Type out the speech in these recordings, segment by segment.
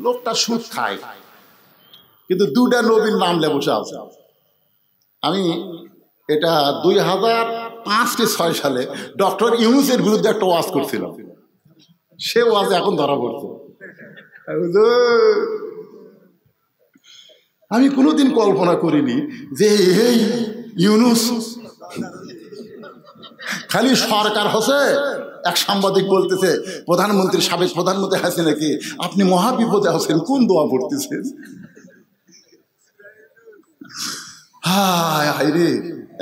লোকটা সুদ খায়, কিন্তু দুটা নবীর নাম লে বসে আছে। আমি এটা 2005-6 সালে ডক্টর ইউনূসের বিরুদ্ধে একটা ওয়াজ করছিলাম। সে ওয়াজ এখন ধরা পড়ছে। আমি কোনোদিন কল্পনা করিনি যে এই ইউনূস খালি সরকার হচ্ছে। এক সাংবাদিক বলতেছে, প্রধানমন্ত্রী, সাবেক প্রধানমন্ত্রী হাসিনা কি আপনি মহাবিপদে আছেন, কোন দোয়া পড়তেছেন? হায় হায় রে,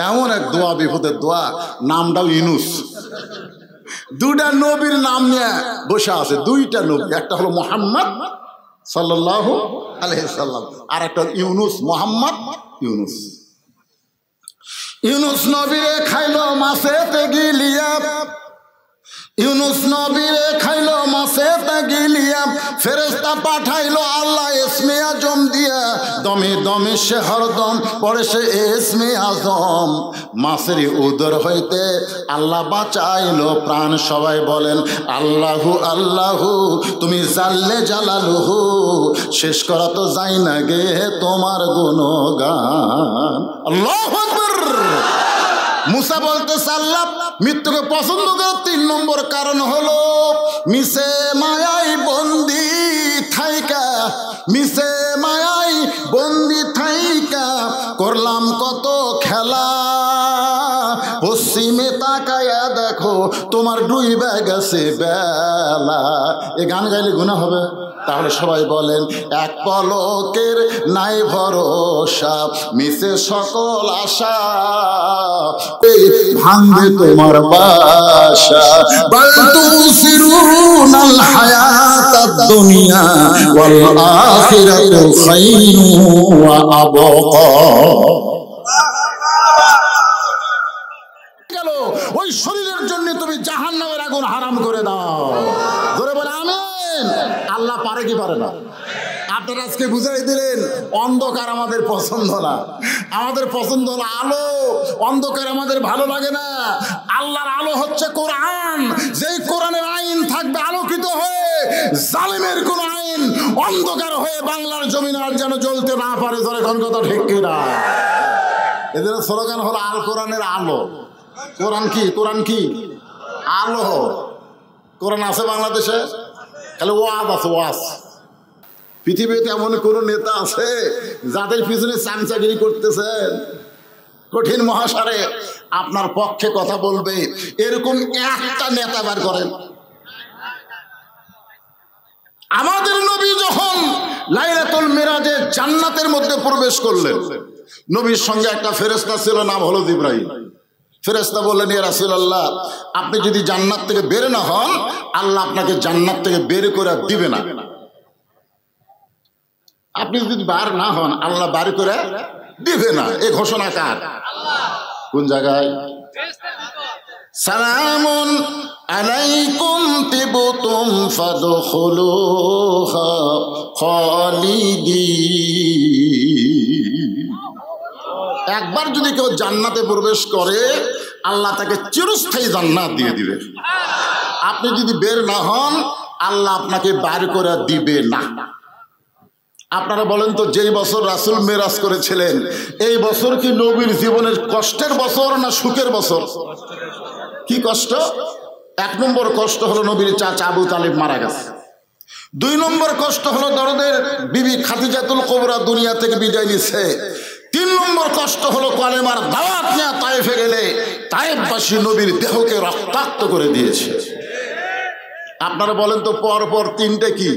এমন এক দোয়া, বিপদের দোয়া, নামটাও ইউনূস। দুটা নবীর নাম নিয়ে বসে আছে, দুইটা নবী, একটা হলো মুহাম্মদ সাল্লাল্লাহু আলাইহি সাল্লাম, আর একটা ইউনূস, মুহাম্মদ ইউনূস। ইউনূস নবীরে খাইলো মাছেতে গিলিয়া, ইউনূস নবীরে খাইলো মাছেতে গিলিয়া, ফেরেশতা পাঠাইলো আল্লাহ ইসমে আজম দিয়া, দমে দমে সে হরদম পড়ে সে ইসমে আজম। মাছের উদর হইতে আল্লাহ বাঁচাইলো প্রাণ। সবাই বলেন আল্লাহু আল্লাহু, তুমি জাল্লে জালালুহু, শেষ করা তো যাই না গে তোমার গুণগান। আল্লাহু আকবার। মুসা বলতেছে আল্লাহ মৃত্যুকে পছন্দ করে 3 নম্বর কারণ হলো মিশে মায়াই বন্দি থাইকা, মিশে মায়াই বন্দি থাইকা করলাম কত খেলা, পশ্চিমে তাকায়া দেখো তোমার ডুইবা গেছে বেলা। এ গান গাইলে গুনাহ হবে? তাহলে সবাই বলেন এক পলকের নাই ভরসা, মিশে সকল আশা, ভাঙবে তোমার বাসা। বাল তুসিরুনাল হায়াতাদ দুনিয়া ওয়াল আখিরাতু খায়রুন ওয়া আবকা। গেল ওই শরীরের জন্য তুমি জাহান্নামের আগুন হারাম করে দাও। জোরে বলে আমিন। আল্লাহ পারে কি পারে না? আপনারা আজকে বুঝাই দিলেন অন্ধকার আমাদের পছন্দ না, আমাদের পছন্দ হলো আলো। অন্ধকার আমাদের ভালো লাগে না। আল্লাহর আলো হচ্ছে কোরআন, যেই কোরআনের আইন থাকবে আলোকিত হয়ে, জালিমের কোন আইন অন্ধকার হয়ে বাংলার জমিন আর যেন জ্বলতে না পারে। ধরে কোন কথা ঠিক কিনা? এদের স্লোগান হলো আল কোরআনের আলো। কোরআন কি? কোরআন কি? আলো। কোরআন আছে বাংলাদেশে? খালি ওয়াজ আছে, ওয়াজ। পৃথিবীতে এমন কোন নেতা আছে যাদের পিছনে চামচাগিরি করতেছেন? কঠিন মহাসারে আপনার পক্ষে কথা বলবে এরকম একটা নেতা বার করেন। আমাদের নবী যখন লাইলাতুল মিরাজে জান্নাতের মধ্যে প্রবেশ করলেন, নবীর সঙ্গে একটা ফেরেশতা ছিল, নাম হলো জিবরাইল। ফেরেশতা বললেন, ইয়া রাসূলুল্লাহ, আপনি যদি জান্নাত থেকে বের না হন, আল্লাহ আপনাকে জান্নাত থেকে বের করে দিবে না। আপনি যদি বার না হন, আল্লাহ বার করে দিবে না। এই ঘোষণা কার? কোন জায়গায়? সালামুন আলাইকুম তিবতুম ফাদখুলুহা খালিদিন। একবার যদি কেউ জান্নাতে প্রবেশ করে, আল্লাহ তাকে চিরস্থায়ী জান্নাত দিয়ে দিবে। আপনি যদি বের না হন, আল্লাহ আপনাকে বার করে দিবে না। আপনারা বলেন তো, যেই বছর রাসূল মেরাজ করেছিলেন, এই বছর কি নবীর জীবনের কষ্টের বছর না সুখের বছর? কি কষ্ট? 1 নম্বর কষ্ট হলো নবীর চাচা আবু তালিব মারা গেছে। 2 নম্বর কষ্ট হলো দরদের বিবি খাদিজাতুল কুবরা দুনিয়া থেকে বিদায় নিচ্ছে। 3 নম্বর কষ্ট হলো কালেমার দাওয়াত নিয়ে তায়েফে গেলে তায়েফবাসী নবীর দেহকে রক্তাক্ত করে দিয়েছে। আপনারা বলেন তো, পর পর 3টে কি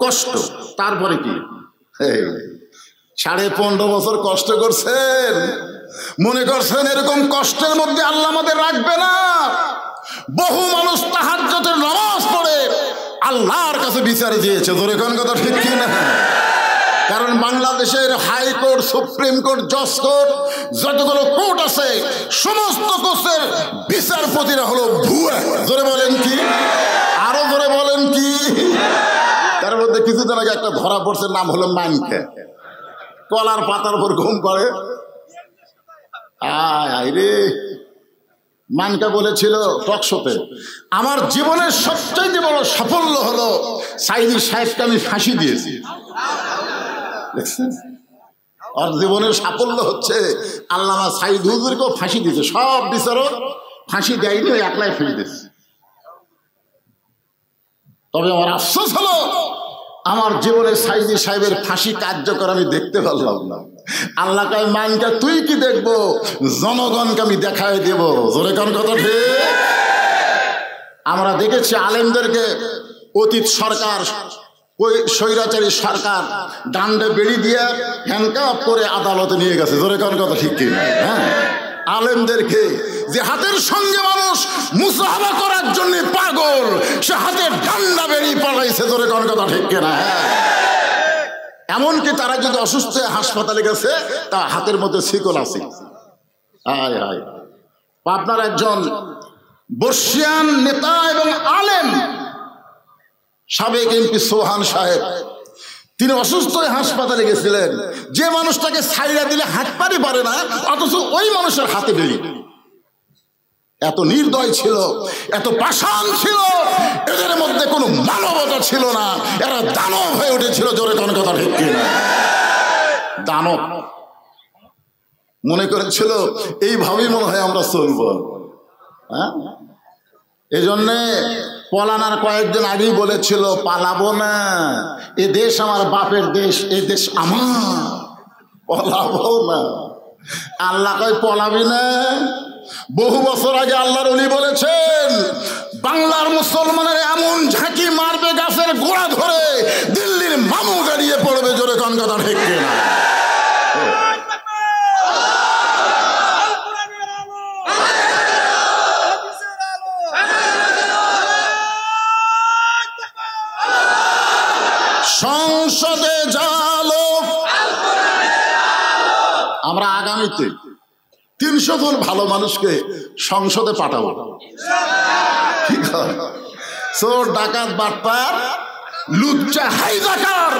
কষ্ট? তারপরে কি? 15.5 বছর কষ্ট করছেন, মনে করছেন এরকম কষ্টের মধ্যে আল্লাহ আমাদের রাখবে না? বহু মানুষ তাহাজ্জুদের নামাজ পড়ে আল্লাহর কাছে বিচার দিয়েছে। ধরে কোন কথা ঠিক কি না? কারণ বাংলাদেশের হাইকোর্ট, সুপ্রিম কোর্ট, জজ কোর্ট, যতগুলো কোর্ট আছে, সমস্ত কোর্টের বিচারপতিরা হলো ভুয়া। ধরে বলেন কি? আরো ধরে বলেন কি? তার মধ্যে কিছুদিন আগে একটা ধরা পড়ছে, নাম হলো মানকে। কলার পাতার উপর ঘুম করে। আয় রে, মানকা বলেছিল টক শোতে, আমার জীবনের সবচেয়ে বড় সাফল্য হলো সাইদি সাহেবকে আমি ফাঁসি দিয়েছি। দেখছেন, আর জীবনের সাফল্য হচ্ছে আল্লামা সাইদ হুজুরকেও ফাঁসি দিয়েছে। সব বিচারক ফাঁসি দেয়নি, ওই একলাই ফাঁসি দিয়েছে। তবে আমার আফসোস হলো আমার জীবনে সাইদি সাহেবের ফাঁসি কার্যকর আমি দেখতে পারলাম না। আল্লাহ কয় মানকা তুই কি দেখবো, জনগণকে আমি দেখায় দেব। জোরে কোন কথা ঠিক? আমরা দেখেছি আলেমদেরকে অতীত সরকার, ওই স্বৈরাচারী সরকার ডান্ডে বেড়ি দিয়ে হ্যান্ডকাপ করে আদালতে নিয়ে গেছে। জোরে কোন কথা ঠিক কি? হ্যাঁ, আলেমদেরকে যে হাতের সঙ্গে মানুষ মুসাহাবা করার জন্য পাগল, সে হাতের ডান্ডা বেরিয়ে পালাইছে। জোরে কোন কথা ঠিক কিনা? এমনকি তারা যদি অসুস্থ হাসপাতালে গেছে, তা হাতের মধ্যে শিকল আছে। হায় হায়, আপনার একজন বর্ষিয়ান নেতা এবং আলেম সাবেক এমপি সোহান সাহেব, তিনি অসুস্থ হয়ে হাসপাতালে গেছিলেন। যে মানুষটাকে ছাইড়া দিলে হাঁটপারই পারে না, অথচ ওই মানুষের হাতে বেরি। এত নির্দয় ছিল, এত পাষাণ ছিল, এদের মধ্যে কোনো মানবতা ছিল না। এরা দানব হয়ে উঠেছিল। জোরে কোন কথা ঠিক কিনা? দানব মনে করেছিল এইভাবেই মনে হয় আমরা চলবো। হ্যাঁ, এই জন্যে পলানার কয়েকদিন আগেই বলেছিল পালাবো না, এ দেশ আমার বাপের দেশ, এ দেশ আমার, পলাবো না। আল্লাহ কয় পলাবি না। বহু বছর আগে আল্লাহর ওলি বলেছেন বাংলার মুসলমানের এমন ঝাঁকি মারবে গাছের গোড়া ধরে দিল্লির মামু দাঁড়িয়ে পড়বে। জোরে কোন কথা ঠিক কিনা? সংসদে জালো, আমরা আগামীতে 300 জন ভালো মানুষকে সংসদে পাঠাবো। ঠিক আছে, চোর ডাকাত বাটপার লুচ্চা হাইজাকার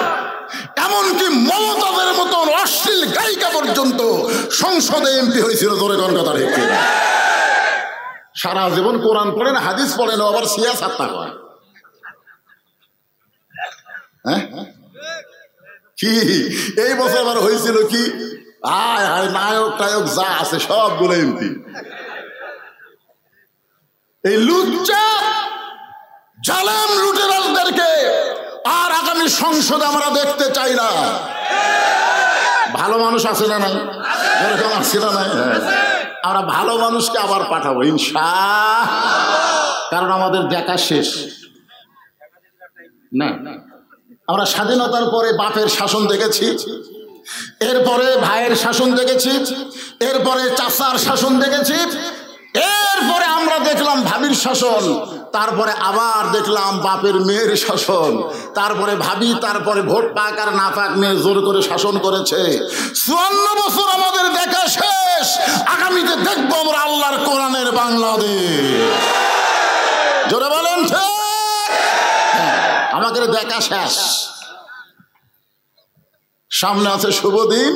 এমনকি মমতাদের মতন অশ্লীল গায়িকা পর্যন্ত সংসদে এমপি হয়েছিল। জোরে কোন কথা ঠিক কিনা? সারা জীবন কোরআন পড়েন, হাদিস পড়েন, আবার সিয়াসাত করে। হ্যাঁ, কি এই বছর আবার হয়েছিল কি? আয় হায়, নায়ক টায়ক যা আছে সবগুলো এমপি। এই লুচ্চা জালেম লুটেরাজদেরকে আর আগামী সংসদে আমরা দেখতে চাই না। ভালো মানুষ আছে না নাই? এরকম আছে না নাই? আমরা ভালো মানুষকে আবার পাঠাবো ইনশাআল্লাহ, কারণ আমাদের দেখা শেষ না। আমরা স্বাধীনতার পরে বাপের শাসন দেখেছি, এরপরে ভাইয়ের শাসন দেখেছি, এরপরে চাচার শাসন দেখেছি, এরপরে আমরা দেখলাম ভাবির শাসন, তারপরে আবার দেখলাম বাপের মেয়ের শাসন, তারপরে ভাবি, তারপরে ভোট পাক আর না পাক নিয়ে জোর করে শাসন করেছে। 54 বছর আমাদের দেখা শেষ। আগামীতে দেখবো আমরা আল্লাহর কোরআনের বাংলাদেশ। জোরে বলেন ঠিক? আমাদের দেখা শেষ। সামনে আছে শুভ দিন,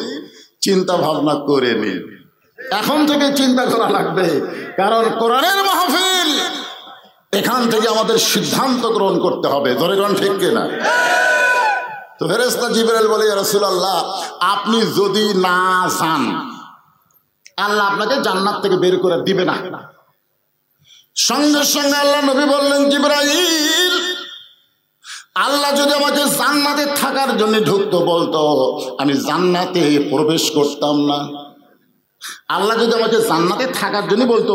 চিন্তা ভাবনা করে নিন। এখন থেকে চিন্তা করা লাগবে, কারণ কোরআনের মাহফিল, এখান থেকে আমাদের সিদ্ধান্ত গ্রহণ করতে হবে। ধরে কোন ঠিক কিনা? তো ফেরেশতা জিবরাইল বলে, ইয়া রাসূলুল্লাহ, আপনি যদি না চান আল্লাহ আপনাকে জান্নাত থেকে বের করে দিবে না। সঙ্গে সঙ্গে আল্লাহ নবী বললেন, জিবরাইল, আল্লাহ যদি আমাকে জান্নাতে থাকার জন্য ঢুকতো বলতো, আমি জান্নাতে প্রবেশ করতাম না। আল্লাহ যদি আমাকে জান্নাতে থাকার জন্য বলতো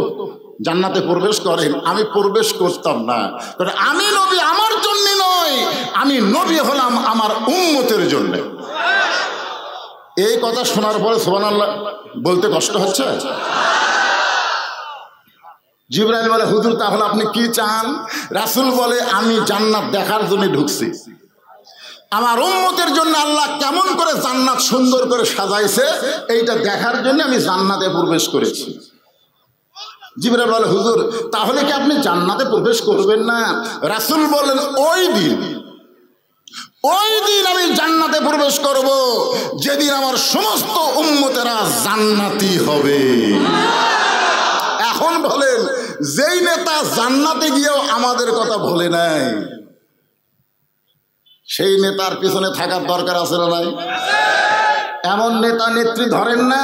জান্নাতে প্রবেশ করেন, আমি প্রবেশ করতাম না। কারণ আমি নবী আমার জন্য নয়, আমি নবী হলাম আমার উম্মতের জন্য। এই কথা শোনার পরে সুবহানাল্লাহ বলতে কষ্ট হচ্ছে। জিবরাইল বলে, হুজুর তাহলে আপনি কি চান? রাসূল বলে, আমি জান্নাত দেখার জন্য ঢুকছি। আমার উম্মতের জন্য আল্লাহ কেমন করে জান্নাত সুন্দর করে সাজাইছে এইটা দেখার জন্য আমি জান্নাতে প্রবেশ করেছি। জিবরাইল বলে, হুজুর তাহলে কি আপনি জান্নাতে প্রবেশ করবেন না? রাসূল বলেন, ওই দিন আমি জান্নাতে প্রবেশ করব যেদিন আমার সমস্ত উম্মতেরা জান্নাতি হবে। এখন বলেন যেই নেতা জান্নাতে গিয়েও আমাদের কথা বলে নাই, সেই নেতার পিছনে থাকার দরকার আছে না নাই? এমন নেতা নেত্রী ধরেন না,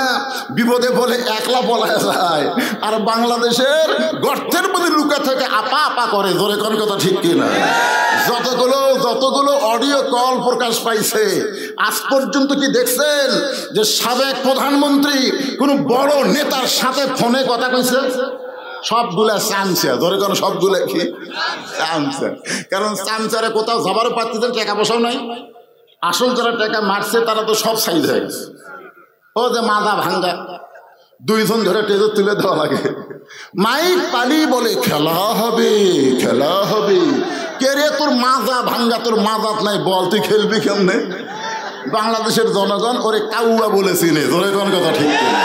বিপদে বলে একলা বলা যায়, আর বাংলাদেশের গর্তের মধ্যে লুকা থেকে আপা আপা করে। জোরে কোন কথা ঠিক কিনা? যতগুলো অডিও কল প্রকাশ পাইছে, আজ পর্যন্ত কি দেখছেন যে সাবেক প্রধানমন্ত্রী কোন বড় নেতার সাথে ফোনে কথা কইছে? সবগুলা চামচা। ধরে কেন সবগুলা কি চামচা? কারণ চামচারে কোথাও যাবারও পাচ্ছেন, টাকা পয়সাও নাই। আসল যারা টাকা মারছে তারা তো সব সাইজ হয়ে গেছে। ও যে মাজা ভাঙ্গা, দুইজন ধরে টেজে তুলে দেওয়া লাগে, মাইক পালি বলে খেলা হবে খেলা হবে। কে রে তোর মাজা ভাঙ্গা, তোর মাজাত নাই, বল তুই খেলবি কেমনে? বাংলাদেশের জনগণ ওরে কাউয়া বলেছিলে। ধরে কোন কথা ঠিক কিনা?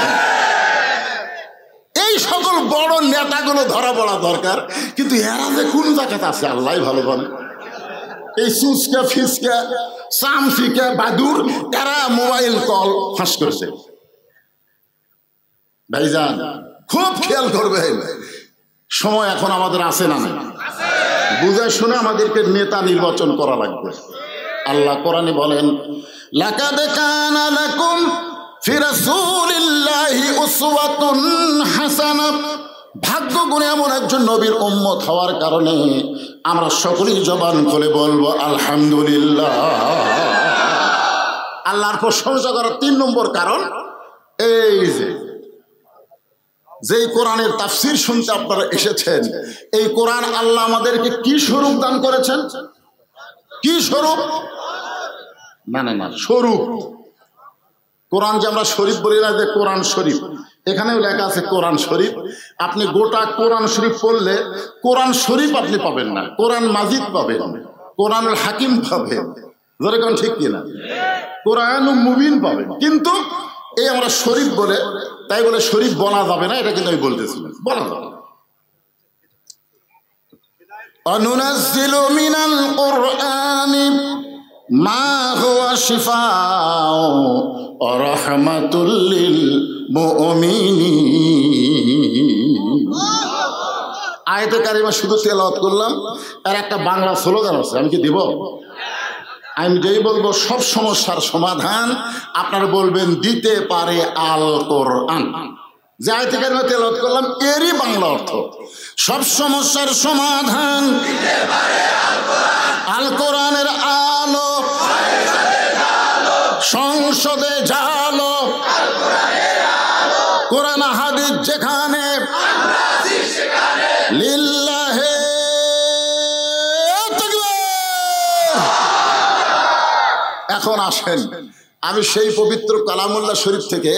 এই সকল বড় নেতাগুলো ধরা পড়া দরকার, কিন্তু এরা যে কোন জায়গাতে আছে আল্লাহ ভালো জানে। এই সুচকা ফিসকা সামসিকা বাদুর এরা মোবাইল কল ফাঁস করছে। ভাইজান খুব খেয়াল করবেন, সময় এখন আমাদের আছে না? বুঝে শুনে আমাদেরকে নেতা নির্বাচন করা লাগবে। আল্লাহ কোরআনে বলেন, লাকাদ কানা লাকুম ফি রাসূলিল্লাহি উসওয়াতুন হাসানাহ। ভাগ্য গুণে এমন একজন নবীর উম্মত হওয়ার কারণে আমরা সকলেই জবান খুলে বলবো আলহামদুলিল্লাহ। আল্লাহর প্রশংসা করার 3 নম্বর কারণ এই যে কোরআনের তাফসীর শুনতে আপনারা এসেছেন, এই কোরআন আল্লাহ আমাদেরকে কি স্বরূপ দান করেছেন? কি স্বরূপ? না স্বরূপ। কোরআন যে আমরা শরীফ বলি না, যে কোরআন শরীফ, এখানেও লেখা আছে কোরআন শরীফ। আপনি গোটা কোরআন শরীফ পড়লে কোরআন শরীফ আপনি পাবেন না, কোরআন মাজিদ পাবেন, কোরআনুল হাকিম পাবেন। ধরে কোন ঠিক কিনা? কোরআনুল মুবিন পাবেন। কিন্তু এই আমরা শরীফ বলে, তাই বলে শরীফ বলা যাবে না, এটা কিন্তু আমি বলতেছিলাম, বলা যাবে। অনুনাজ্জিলু মিনাল কুরআনি মা হুয়া শিফাউ ওয়া রাহমাতুল লিল মুমিনিন। আয়াতে কারিমা শুধু তেলাওয়াত করলাম, আর একটা বাংলা স্লোগান আছে, আমি কি দিব? আমি যেই বলবো সব সমস্যার সমাধান আপনারা বলবেন দিতে পারে আল কোরআন। যে আয়াতে কারিমা তেলাওয়াত করলাম এরই বাংলা অর্থ সব সমস্যার সমাধান দিতে পারে আল কোরআন। আল কোরআনের আলো সংসদে জালো, কোরআন হাদিস যেখানে লিল্লাহে তাকবীর। এখন আসেন, আমি সেই পবিত্র কালামুল্লাহ শরীফ থেকে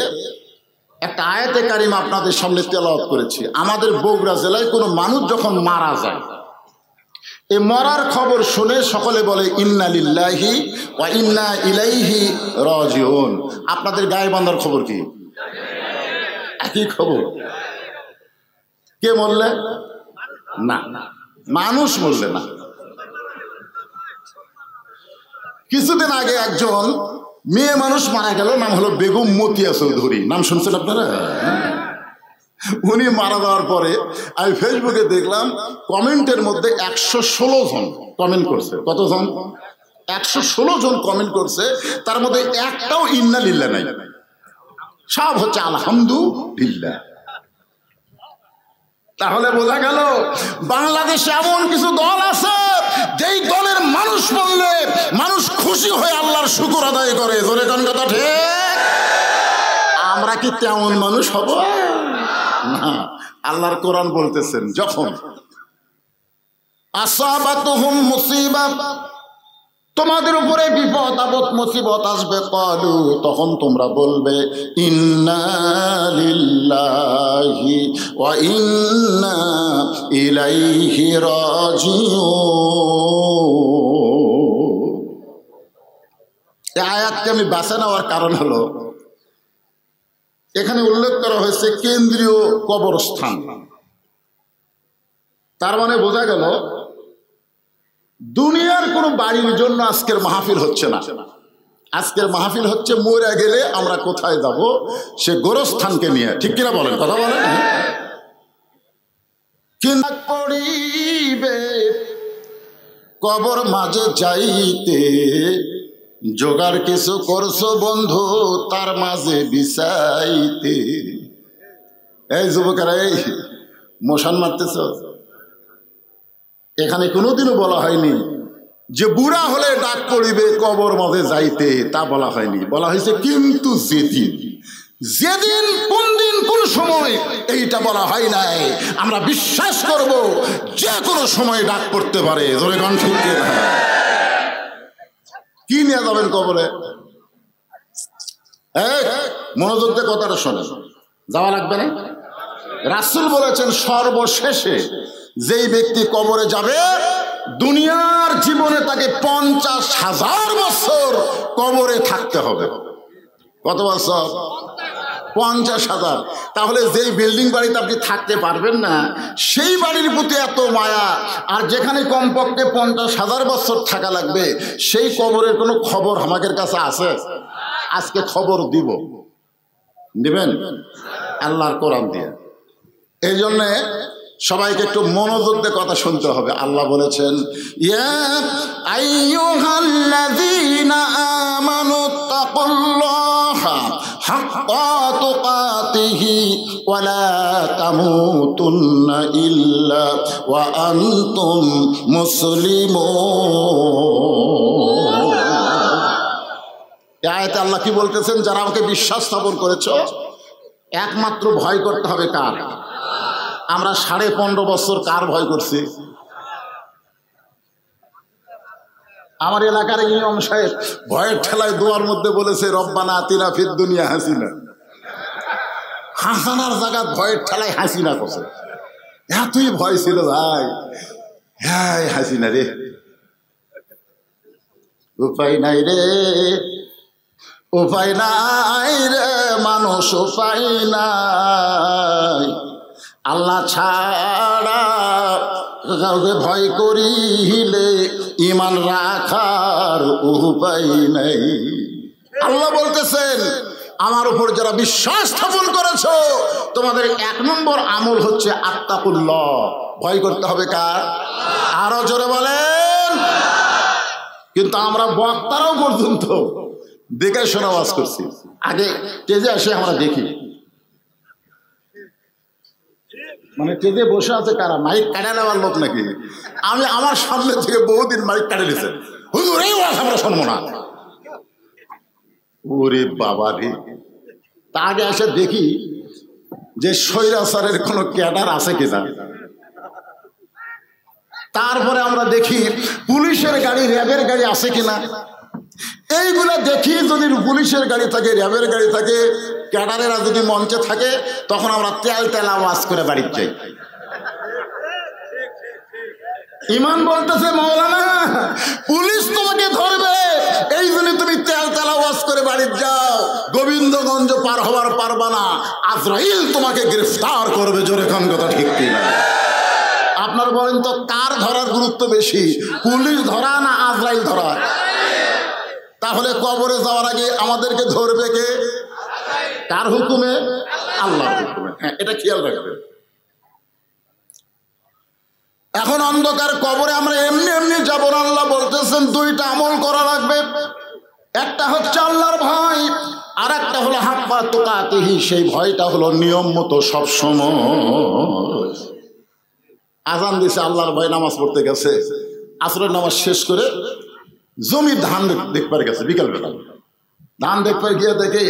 একটা আয়াতে কারিমা আপনাদের সামনে তেলাওয়াত করেছি। আমাদের বগুড়া জেলায় কোনো মানুষ যখন মারা যায়, এই মরার খবর শুনে সকলে বলে ইন্না লিল্লাহি ওয়া ইন্না ইলাইহি রাজিউন। আপনাদের গায়েবান্ধার খবর কি? একই খবর। কে মরলে? না, মানুষ মরলে না। কিছুদিন আগে একজন মেয়ে মানুষ মারা গেল, নাম হলো বেগম মতিয়া চৌধুরী। নাম শুনছেন আপনারা? উনি মারা যাওয়ার পরে আমি ফেসবুকে দেখলাম কমেন্টের মধ্যে 116 জন কমেন্ট করছে। কতজন? 116 জন কমেন্ট করছে। তার মধ্যে একটাও ইন্না লিল্লাহ নাই, সব হচ্ছে আলহামদুলিল্লাহ। তাহলে বোঝা গেল বাংলাদেশে এমন কিছু দল আছে যেই দলের মানুষ বললে মানুষ খুশি হয়ে আল্লাহর শুকর আদায় করে। জোরে কোন কথা ঠিক? আমরা কি তেমন মানুষ হব না? আল্লাহর কোরআন বলতেছেন, যখন আসাবাতুহুম মুসিবা, তোমাদের উপরে বিপদ আপদ মুসিবত আসবে, ক্বালু, তখন তোমরা বলবে ইন্না লিল্লাহি ওয়া ইন্না ইলাইহি রাজিউন। এই আয়াতকে আমি বাঁচা নেওয়ার কারণ হলো এখানে উল্লেখ করা হয়েছে কেন্দ্রীয় কবরস্থান। তার মানে বোঝা গেল দুনিয়ার কোনো বাড়ির জন্য আজকের মাহফিল হচ্ছে না। আজকের মাহফিল হচ্ছে মরে গেলে আমরা কোথায় যাব, সে গোরস্থানকে নিয়ে। ঠিক কিনা বলেন? কথা বলেন। কিন্তু পড়িবে কবর মাঝে যাইতে, জোগাড় কিছু করছো বন্ধু তার মাঝে বিছাইতে। এই যুবকেরা, এই মশান মারতেছ, এখানে কোনোদিনও বলা হয়নি যে বুড়া হলে ডাক পড়িবে কবর মাঝে যাইতে, তা বলা হয়নি। বলা হয়েছে কিন্তু যেদিন, যেদিন, কোন দিন, কোন সময়, এইটা বলা হয় নাই। আমরা বিশ্বাস করব যে কোনো সময় ডাক পড়তে পারে। জোরে গান ঠিক না? কি নিয়ে যাবেন কবরে? মনোযোগ দিয়ে কথাটা শোনেন, যাওয়া লাগবে না। রাসূল বলেছেন সর্বশেষে যেই ব্যক্তি কবরে যাবে, দুনিয়ার জীবনে তাকে 50,000 বছর কবরে থাকতে হবে। কত বছর? 50,000। তাহলে যেই বিল্ডিং বাড়িতে আপনি থাকতে পারবেন না, সেই বাড়ির প্রতি এত মায়া, আর যেখানে কমপক্ষে 50,000 বছর থাকা লাগবে, সেই কবরের কোনো খবর আমাদের কাছে আছে? আজকে খবর দিব, দিবেন আল্লাহর কোরআন দিয়ে। এই জন্যে সবাইকে একটু মনোযোগ দিয়ে কথা শুনতে হবে। আল্লাহ বলেছেন, ইয়া আইয়ুহাল্লাযীনা আমানু তাকুল্লাহা হাক্কা তুকাতিহি ওয়া লা তামুতুন্না ইল্লা ওয়া আনতুম মুসলিমুন। এই আয়াতে আল্লাহ কি বলতেছেন? যারা আমাকে বিশ্বাস স্থাপন করেছো, একমাত্র ভয় করতে হবে কার? আমরা 15.5 বছর কার ভয় করছি? আমার এলাকার ইমাম সাহেব ভয়ের ঠেলায় দোয়ার মধ্যে বলেছে, রব্বানা আতিনা ফিদ দুনিয়া হাসিনা। হাসানার জায়গা ভয়ের ঠেলায় হাসিনা করছে। এতই ভয় ছিল ভাই। হ্যাঁ হাসিনা রে, উপায় নাই রে, উপায় নাই রে মানুষ, উপায় নাই। আল্লাহ ছাড়া কাউকে ভয় করিলে ঈমান রাখার উপায় নাই। আল্লাহ বলতেছেন, আমার উপর যারা বিশ্বাস স্থাপন করেছো, তোমাদের 1 নম্বর আমল হচ্ছে আত্তাকুল্লাহ, ভয় করতে হবে কার? আরো জোরে বলেন। কিন্তু আমরা বক্তারাও পর্যন্ত দেখে শোনা ওয়াজ করছি। আগে স্টেজে আসে আমরা দেখি, মানে স্টেজে বসে আছে কারা? মাইক কাটে নেওয়ার লোক নাকি? আমি আমার সামনে থেকে বহুদিন মাইক কাটে দিয়েছেন, হুজুর এই ওয়াজ আমরা শুনবো না। ওরে বাবা রে! তা আগে এসে দেখি যে স্বৈরাচারের কোনো ক্যাডার আছে কিনা। তারপরে আমরা দেখি পুলিশের গাড়ি, র্যাবের গাড়ি আছে কিনা। এইগুলো দেখি, যদি পুলিশের গাড়ি থাকে, র্যাবের গাড়ি থাকে, ক্যাডারেরা যদি মঞ্চে থাকে, তখন আমরা তেল আওয়াজ করে বাড়িতে যাই। ইমান বলতেছে, মাওলানা পুলিশ তোমাকে ধরবে, এই জন্য তুমি তেল আওয়াজ করে বাড়িতে যাও। গোবিন্দগঞ্জ পার হওয়ার পারবা না, আজরাইল তোমাকে গ্রেফতার করবে। জোরে খান কথা ঠিক কিনা? আপনার বলেন তো, কার ধরার গুরুত্ব বেশি, পুলিশ ধরা না আজরাইল ধরা? তাহলে কবরে যাওয়ার আগে আমাদেরকে ধরবে কে? কার হুকুমে? আল্লাহর হুকুমে। হ্যাঁ, এটা খেয়াল রাখবেন। এখন অন্ধকার কবরে আমরা এমনি এমনি যাব না। আল্লাহ বলতেছেন 2টা আমল করা লাগবে। একটা হচ্ছে আল্লাহর ভয়, আর একটা হলো হাক্কা তুকাতিহি, সেই ভয়টা হলো নিয়ম মতো সবসময়। আজান দিছে, আল্লাহর ভয় নামাজ পড়তে গেছে, আসরের নামাজ শেষ করে জমির ধান দেখবার গেছে। বিকালবেলা ধান দেখবার গিয়ে দেখে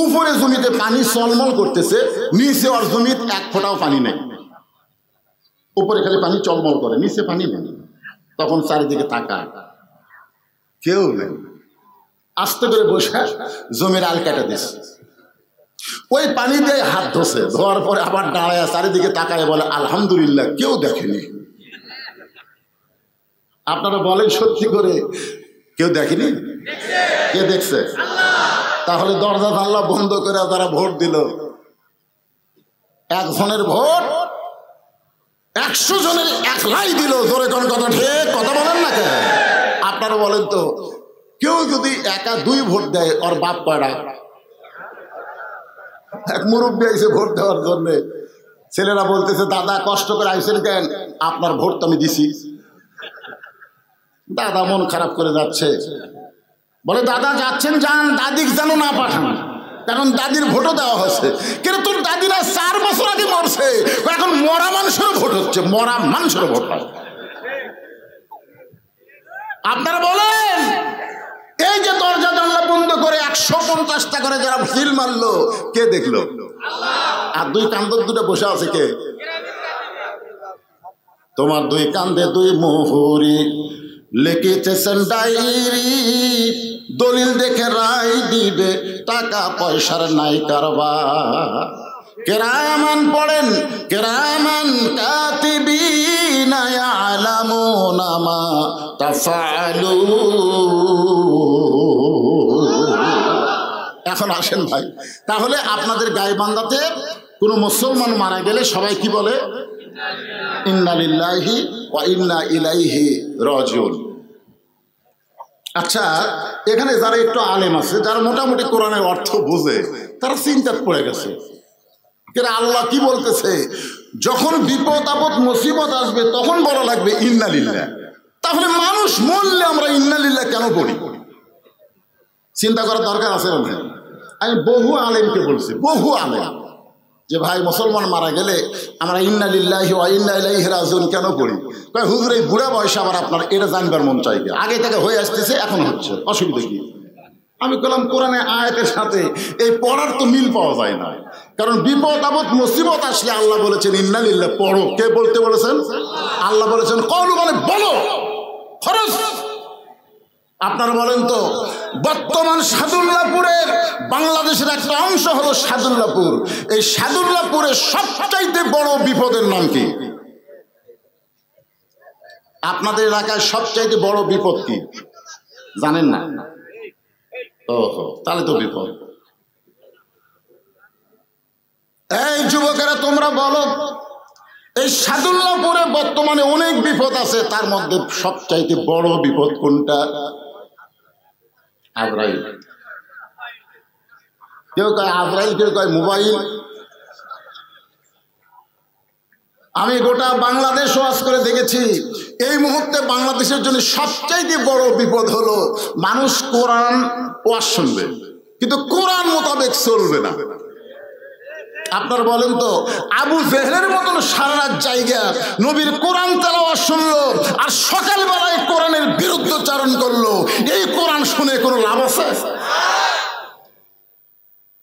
উপরে জমিতে পানি চলমল করতেছে, নিচে আর জমিতে 1 ফোঁটাও পানি নেই। উপরে খালি পানি চলমল করে, নিচে পানি নেই। তখন চারিদিকে তাকায়, কেউ নেই। আস্তে করে বসে জমির আল কেটে দিচ্ছে। ওই পানি দিয়ে হাত ধোছে, ধোয়ার পরে আবার দাঁড়ায় চারিদিকে তাকায় বলে আলহামদুলিল্লাহ, কেউ দেখেনি। আপনারা বলেন সত্যি করে, কেউ দেখেনি? কে দেখছে? তাহলে দরজা জানলা বন্ধ করে তারা ভোট দিল। 1 জনের ভোট 100 জনের 1 লাই দিল। জোরে কোন কথা ঠিক? কথা বলেন না কেন? আপনারা বলেন তো, কেউ যদি একা 2 ভোট দেয়, ওর বাপ কয়টা? এক মুরব্বী আইসে ভোট দেওয়ার জন্য, ছেলেরা বলতেছে দাদা কষ্ট করে আইসেন কেন? আপনার ভোট তো আমি দিছি। দাদা মন খারাপ করে যাচ্ছে, বলে দাদা যাচ্ছেন যান, দাদিক যেন না পাঠান, কারণ দাদির ভোটও দেওয়া হয়েছে। কিন্তু তোর দাদিরা 4 বছর আগে মরছে, এখন মরা মানুষের ভোট হচ্ছে, মরা মানুষের ভোট হয়। আপনারা বলেন এই যে দরজা জানলা বন্ধ করে 150টা করে যারা সিল মারলো, কে দেখলো? আর 2 কান্দর দুটো বসে আছে কে? তোমার 2 কান্দে 2 মোহরি লিখেছেন ডায়েরি, দলিল দেখে রায় দিবে, টাকা পয়সার নাই কারবার। কেরামান পড়েন, কেরামান কাতিবিনা ইয়ালামুনা মা তাফআলুন। এখন আসেন ভাই, তাহলে আপনাদের গাইবান্ধাতে কোনো মুসলমান মারা গেলে সবাই কি বলে? ইন্না লিল্লাহি ওয়া ইন্না ইলাইহি রাজিউন। আচ্ছা, এখানে যারা একটু আলেম আছে, যারা মোটামুটি কোরআনের অর্থ বোঝে, তারা চিন্তায় পড়ে গেছে, কেন আল্লাহ কি বলতেছে? যখন বিপদ আপদ মুসিবত আসবে তখন বলা লাগবে ইন্না লিল্লাহ। তাহলে মানুষ মরলে আমরা ইন্না লিল্লাহ কেন পড়ি? চিন্তা করার দরকার আছে। আমি বহু আলেমকে বলছি, বহু আলেম, যে ভাই মুসলমান মারা গেলে আমরা ইন্না লিল্লাহি ওয়া ইন্না ইলাইহি রাজিউন কেন পড়ি? কয় হুজুর এই বুড়া বয়সে আবার আপনার এটা জানবার মন চাই, আগে থেকে হয়ে আসতেছে, এখন হচ্ছে, অসুবিধা কি? আমি বললাম কোরআনে আয়াতের সাথে এই পড়ার তো মিল পাওয়া যায় না, কারণ বিপদ আপদ মুসিবত আসলে আল্লাহ বলেছেন ইন্না লিল্লাহ পড়ো। কে বলতে বলেছেন? আল্লাহ বলেছেন কওলু, মানে বলো, খরচ। আপনারা বলেন তো, বর্তমান সাদুল্লাপুরের বাংলাদেশের একটা অংশ হলো সাদুল্লাপুর, এই সাদুল্লাপুরের সবচাইতে বড় বিপদের নাম কি? আপনাদের এলাকায় সবচাইতে বড় বিপদ কি জানেন না? ওহো, তাহলে তো বিপদ। এই যুবকেরা তোমরা বলো, এই সাদুল্লাপুরে বর্তমানে অনেক বিপদ আছে, তার মধ্যে সবচাইতে বড় বিপদ কোনটা? আজরাইল। কেউ কয় আজরাইল, কেউ কয় মোবাইল। আমি গোটা বাংলাদেশ ওয়াজ করে দেখেছি, এই মুহূর্তে বাংলাদেশের জন্য সবচাইতে বড় বিপদ হলো মানুষ কোরআন ওয়াজ শুনবে কিন্তু কোরআন মোতাবেক চলবে না। আপনারা বলেন তো, আবু জেহেলের মতন সারা রাত জায়গা নবীর কোরআন তেলাওয়াত শুনলো আর সকালবেলায় কোরআনের বিরুদ্ধচারণ করলো, এই কোরআন শুনে কোনো লাভ আছে?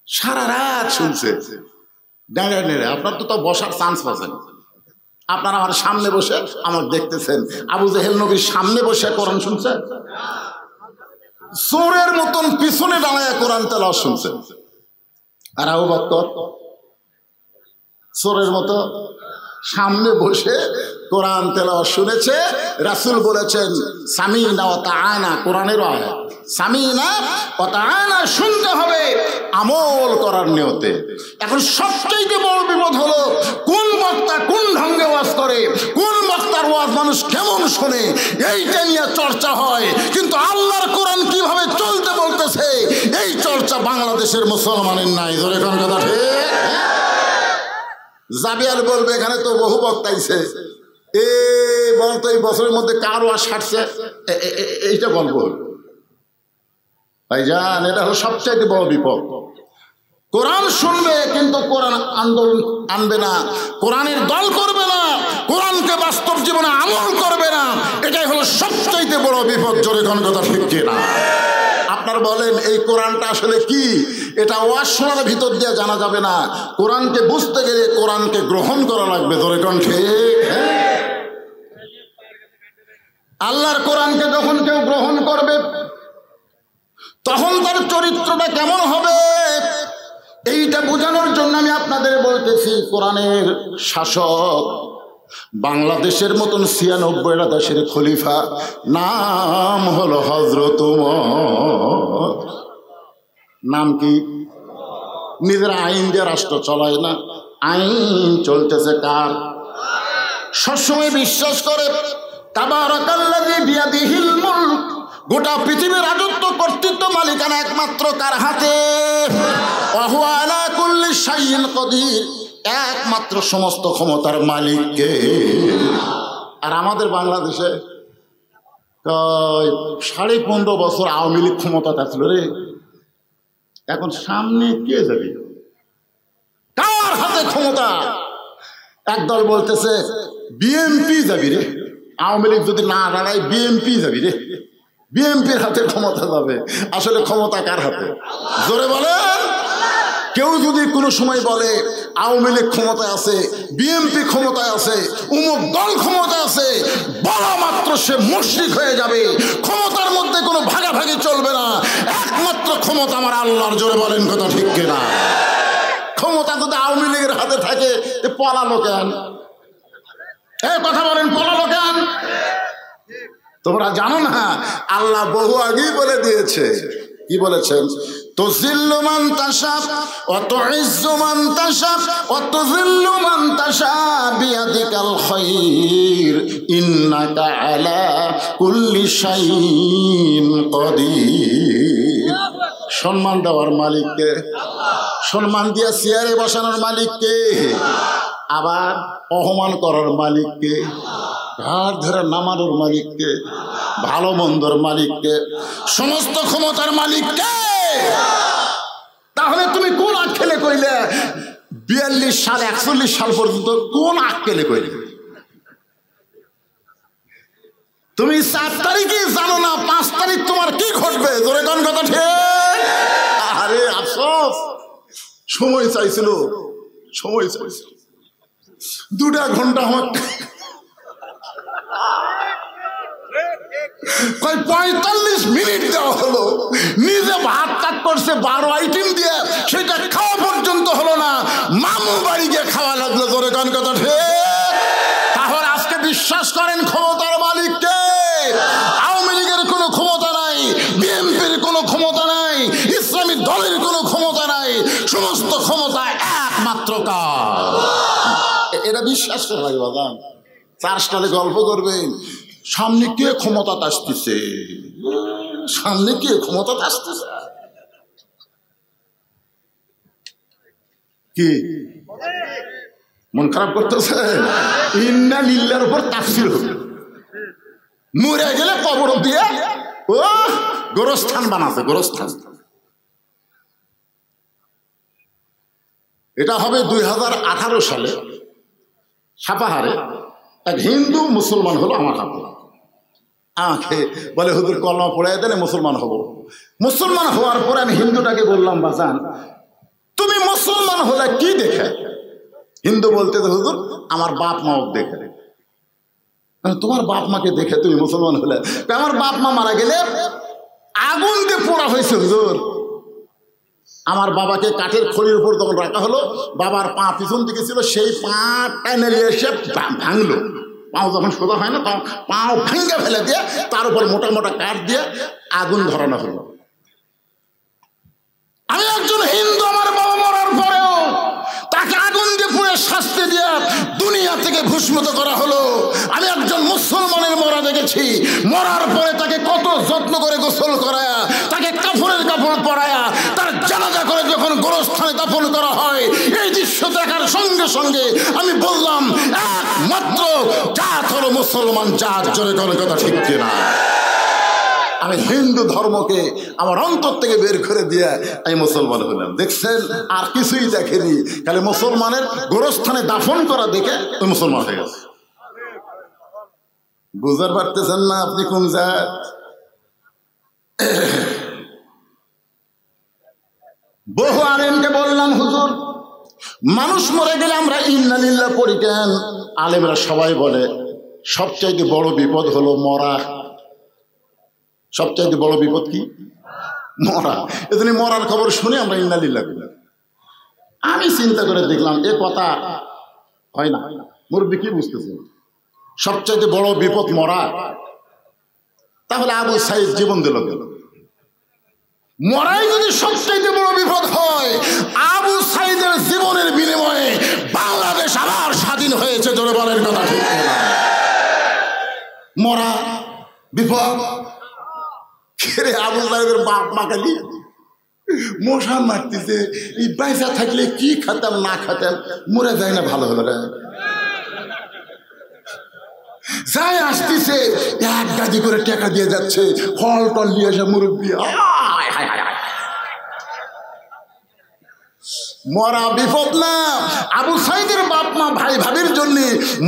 সারা রাত শুনছে দাঁড়িয়ে নেড়ে, আপনার তো বসার চান্স পাচ্ছেন। আপনারা আমার সামনে বসে আমার দেখতেছেন, আবু জেহেল নবীর সামনে বসে কোরআন শুনছে, চোরের মতন পিছনে দাঁড়ায় কোরআন তেলাওয়াত শুনছে। আর আবু বকর চোরের মতো সামনে বসে কোরআন তেলাওয়াত শুনেছে। রাসূল বলেছেন সামিনা ওয়া তাআনা, কোরআনের আয়াত, সামিনা ওয়া তাআনা শুনতে হবে আমল করার নিয়তে। এখন সবচেয়ে বড় বিপদ হলো কোন বক্তা কোন ঢঙ্গে ওয়াজ করে, কোন বক্তার ওয়াজ মানুষ কেমন শোনে, এইটা নিয়ে চর্চা হয়, কিন্তু আল্লাহর কোরআন কিভাবে চলতে বলতেছে এই চর্চা বাংলাদেশের মুসলমানের নাই। ধরে কোন কথা ঠিক? জাবিয়ার বলবে এখানে তো বহু বক্তাইছে, এ বলতো এই বছরের মধ্যে কার ওয়াজ সারছে, এইটা বলবো ভাইজান। এটা হলো সবচাইতে বড় বিপদ। কোরআন শুনবে কিন্তু কোরআন আন্দোলন আনবে না, কোরআনের দল করবে না, কোরআনকে বাস্তব জীবনে আমল করবে না, এটাই হলো সবচাইতে বড় বিপদ। জোরে কোন কথা ঠিক কিনা? আপনারা বলেন এই কোরআনটা আসলে কি? এটা ওয়াজ শোনার ভিতর দিয়ে জানা যাবে না, কোরআনকে বুঝতে গেলে কোরআনকে গ্রহণ করা লাগবে। ধরে কোন ঠিক? আল্লাহর কোরআনকে যখন কেউ গ্রহণ করবে তখন তার চরিত্রটা কেমন হবে এইটা বোঝানোর জন্য আমি আপনাদের বলতেছি, কোরআনের শাসক বাংলাদেশের মতন ৯৬টা দেশের খলিফা নাম হলো হযরত ওমর। নাম কি? নিজের আইন দিয়ে রাষ্ট্র চলায় না, আইন চলতেছে কার? সবসময় বিশ্বাস করে তাবারাকাল্লাযী বিয়াদিহিল মুলক, গোটা পৃথিবীর রাজত্ব কর্তৃত্ব মালিকানা একমাত্র কার হাতে? ওয়া হুয়া আলা কুল্লি শাইইন কদির, একমাত্র সমস্ত ক্ষমতার মালিককে। আর আমাদের বাংলাদেশে 15.5 বছর আওয়ামী লীগ ক্ষমতা থাকছিল রে, এখন সামনে কে যাবে, কার হাতে ক্ষমতা? একদল বলতেছে বিএনপি যাবি রে, আওয়ামী লীগ যদি না দাঁড়ায় বিএনপি যাবি রে, বিএনপির হাতে ক্ষমতা যাবে। আসলে ক্ষমতা কার হাতে? জোরে বলেন। কেউ যদি কোনো সময় বলে আওয়ামী লীগ ক্ষমতায় আছে, বিএনপি ক্ষমতায় আছে, অমুক দল ক্ষমতায় আছে, বলা মাত্র সে মুশরিক হয়ে যাবে। ক্ষমতার মধ্যে কোনো ভাগাভাগি চলবে না, একমাত্র ক্ষমতা আমার আল্লাহর। জোরে বলেন কথা ঠিক কিনা? ক্ষমতা যদি আওয়ামী লীগের হাতে থাকে পলালো কেন? কথা বলেন, পলালো কেন? তোমরা জানো না, আল্লাহ বহু আগেই বলে দিয়েছে। কি বলেছেন? তুযিল্লু মান তাশা ওয়া তুইজ্জু মান তাশা ওয়া তুযিল্লু মান তাশা বিয়াদিকাল খায়র ইন্নাকা আলা কুল্লি শাইইন কাদির। সম্মান দেওয়ার মালিককে, সম্মান দিয়া চেয়ারে বসানোর মালিককে, আবার অপমান করার মালিককে, ঘাড় ধরে নামানোর মালিককে, ভালো মন্দর মালিককে, সমস্ত ক্ষমতার মালিককে। তাহলে তুমি কোন আক্কেলে কইলে 42 সাল 41 সাল পর্যন্ত কোন আক্কেলে কইলে? তুমি 4 তারিখে জানো না 5 তারিখ তোমার কি ঘটবে? জোরে কোন কথা ঠিক? আরে আফসোস, সময় চাইছিল, সময় চাইছিল 2 ঘন্টা আমার 45 মিনিট দেওয়া হলো, নিজে ভাত কাট করছে 12 আইটেম দিয়ে, সেটা খাওয়া পর্যন্ত হলো না, মামু বাড়ি গিয়ে খাওয়া লাগলো। জোরে কোন কথা ঠিক? তাহলে আজকে বিশ্বাস করেন ক্ষমতার মালিককে? আওয়ামী লীগের কোনো ক্ষমতা নাই, বিএনপির কোনো ক্ষমতা নাই, ইসলামী দলের কোনো ক্ষমতা নাই, সমস্ত ক্ষমতা একমাত্র কার। এটা বিশ্বাস করা লাগে বাবা। 4 সালে গল্প করবেন, সামনে কে ক্ষমতা আসতেছে, সামনে কে ক্ষমতা আসতেছে, কি মন খারাপ করতেছে? ইন্না লিল্লাহর উপর তাফসীর হবে, মরে গেলে কবর দিয়ে ও গোরস্থান বানাছে, গোরস্থান। এটা হবে 2018 সালে সাপাহারে এক হিন্দু মুসলমান হলো আমার হাতে, আমাকে বলে হুজুর কলমা পড়াই দেন মুসলমান হব। মুসলমান হওয়ার পরে আমি হিন্দুটাকে বললাম, বাজান তুমি মুসলমান হলে কি দেখে? হিন্দু বলতে হুজুর আমার বাপ মাও দেখে। তোমার বাপ মাকে দেখে তুমি মুসলমান হলে? আমার বাপ মা মারা গেলে আগুন দিয়ে পোড়া হয়েছে হুজুর। আমার বাবাকে কাঠের খড়ির উপর যখন রাখা হলো, বাবার পা পিছন দিকে ছিল, সেই পা টেনে এসে ভাঙলো। পাও যখন সোজা হয় না, তখন পাও ভেঙে ফেলে দিয়ে তার উপর মোটা মোটা কাঠ দিয়ে আগুন ধরানো হলো। আমি একজন হিন্দু, আমার বাবা মরার পরেও তাকে আগুন দিয়ে পুড়ে শাস্তি দিয়ে দুনিয়া থেকে ভূষ্মিত করা হলো। আমি একজন মুসলমানের মরা দেখেছি, মরার পরে তাকে কত যত্ন করে গোসল করায়া, তাকে কাফনের কাপড় পরায়া, তার জানাজা করে যখন গোরস্থানে দাফন করা হয়, এই দৃশ্য দেখার সঙ্গে সঙ্গে আমি বললাম একমাত্র জাত হলো মুসলমান জাত। জোরে কোনো কথা ঠিক কিনা? আমি হিন্দু ধর্মকে আমার অন্তর থেকে বের করে দিয়ে আমি মুসলমান হলাম। দেখছেন, আর কিছুই দেখেনি, খালি মুসলমানের গোরস্থানে দাফন করা দেখে ওই মুসলমান হয়ে গেছে। বুঝতে পারতেছেন না আপনি কোন জাত? বহু আলেমকে বললাম, হুজুর মানুষ মরে গেলে আমরা ইন্না লিল্লাহ পড়ি কেন? আলেমরা সবাই বলে সবচাইতে বড় বিপদ হলো মরা। সবচাইতে বড় বিপদ কি? মরা। এজন্য মরার খবর শুনে আমরা ইন্না লিল্লাহ করি। আমি চিন্তা করে দেখলাম এ কথা হয় না। মুরব্বি কি বুঝতেছেন? সবচাইতে বড় বিপদ মরা, তাহলে আবু সাইদ জীবন দিল গেল। মরাই যদি সবচাইতে বড় বিপদ হয়, আবু সাইদের জীবনের বিনিময়ে বাংলাদেশ আবার স্বাধীন হয়েছে। জোরে বলেন কথা ঠিক না? মরা বিপদ, আবু সাইদের বাপ মাকে দিয়ে মশা মারতেছে, এই পয়সা থাকলে কি খেতাম না খেতাম, মরে যায় না ভালো হলো রে। যাই আসতেছে এক গাদি করে টাকা দিয়ে যাচ্ছে, ফল টল নিয়ে এসে মুরব্বী মরা বিপদ না। আবু সাইদের বাপ মা ভাই ভাবির জন্য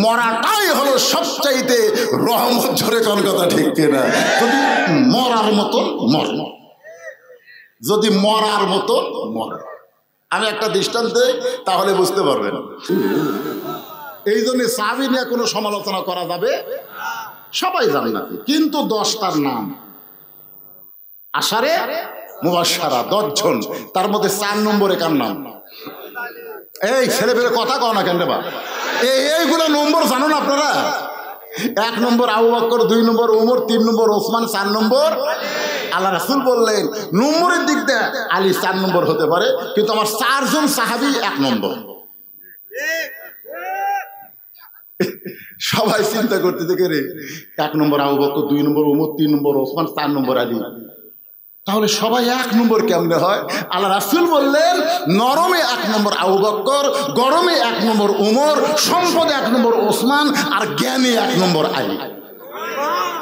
মরাটাই হলো সবচাইতে রহমত। ঝরে কোন কথা ঠিক কিনা? যদি মরার মতো মর, যদি মরার মতো মর। আমি একটা দৃষ্টান্ত দেই তাহলে বুঝতে পারবেন। এই জন্য সাহাবী নিয়ে কোনো সমালোচনা করা যাবে, সবাই জান্নাতি, কিন্তু 10টার নাম আশারে মুবাশশারা 10 জন, তার মধ্যে 4 নম্বরে কার নাম? এই ছেলে পেলে কথা কও না কেন বা? এইগুলো নম্বর জানো না আপনারা? 1 নম্বর আবু বকর, 2 নম্বর উমর, 3 নম্বর ওসমান, 4 নম্বর আল্লাহ রাসূল বললেন নম্বরের দিক দিয়ে আলী 4 নম্বর হতে পারে, কিন্তু আমার 4 জন সাহাবী 1 নম্বর। সবাই চিন্তা করতে দেখে রে, 1 নম্বর আবু বকর, 2 নম্বর উমর, 3 নম্বর ওসমান, 4 নম্বর আলী, তাহলে সবাই 1 নম্বর কেমনে হয়? আল্লাহ রাসূল বললেন নরমে 1 নম্বর আবু বকর, গরমে 1 নম্বর উমর, সম্পদে 1 নম্বর ওসমান, আর জ্ঞানে 1 নম্বর আলী।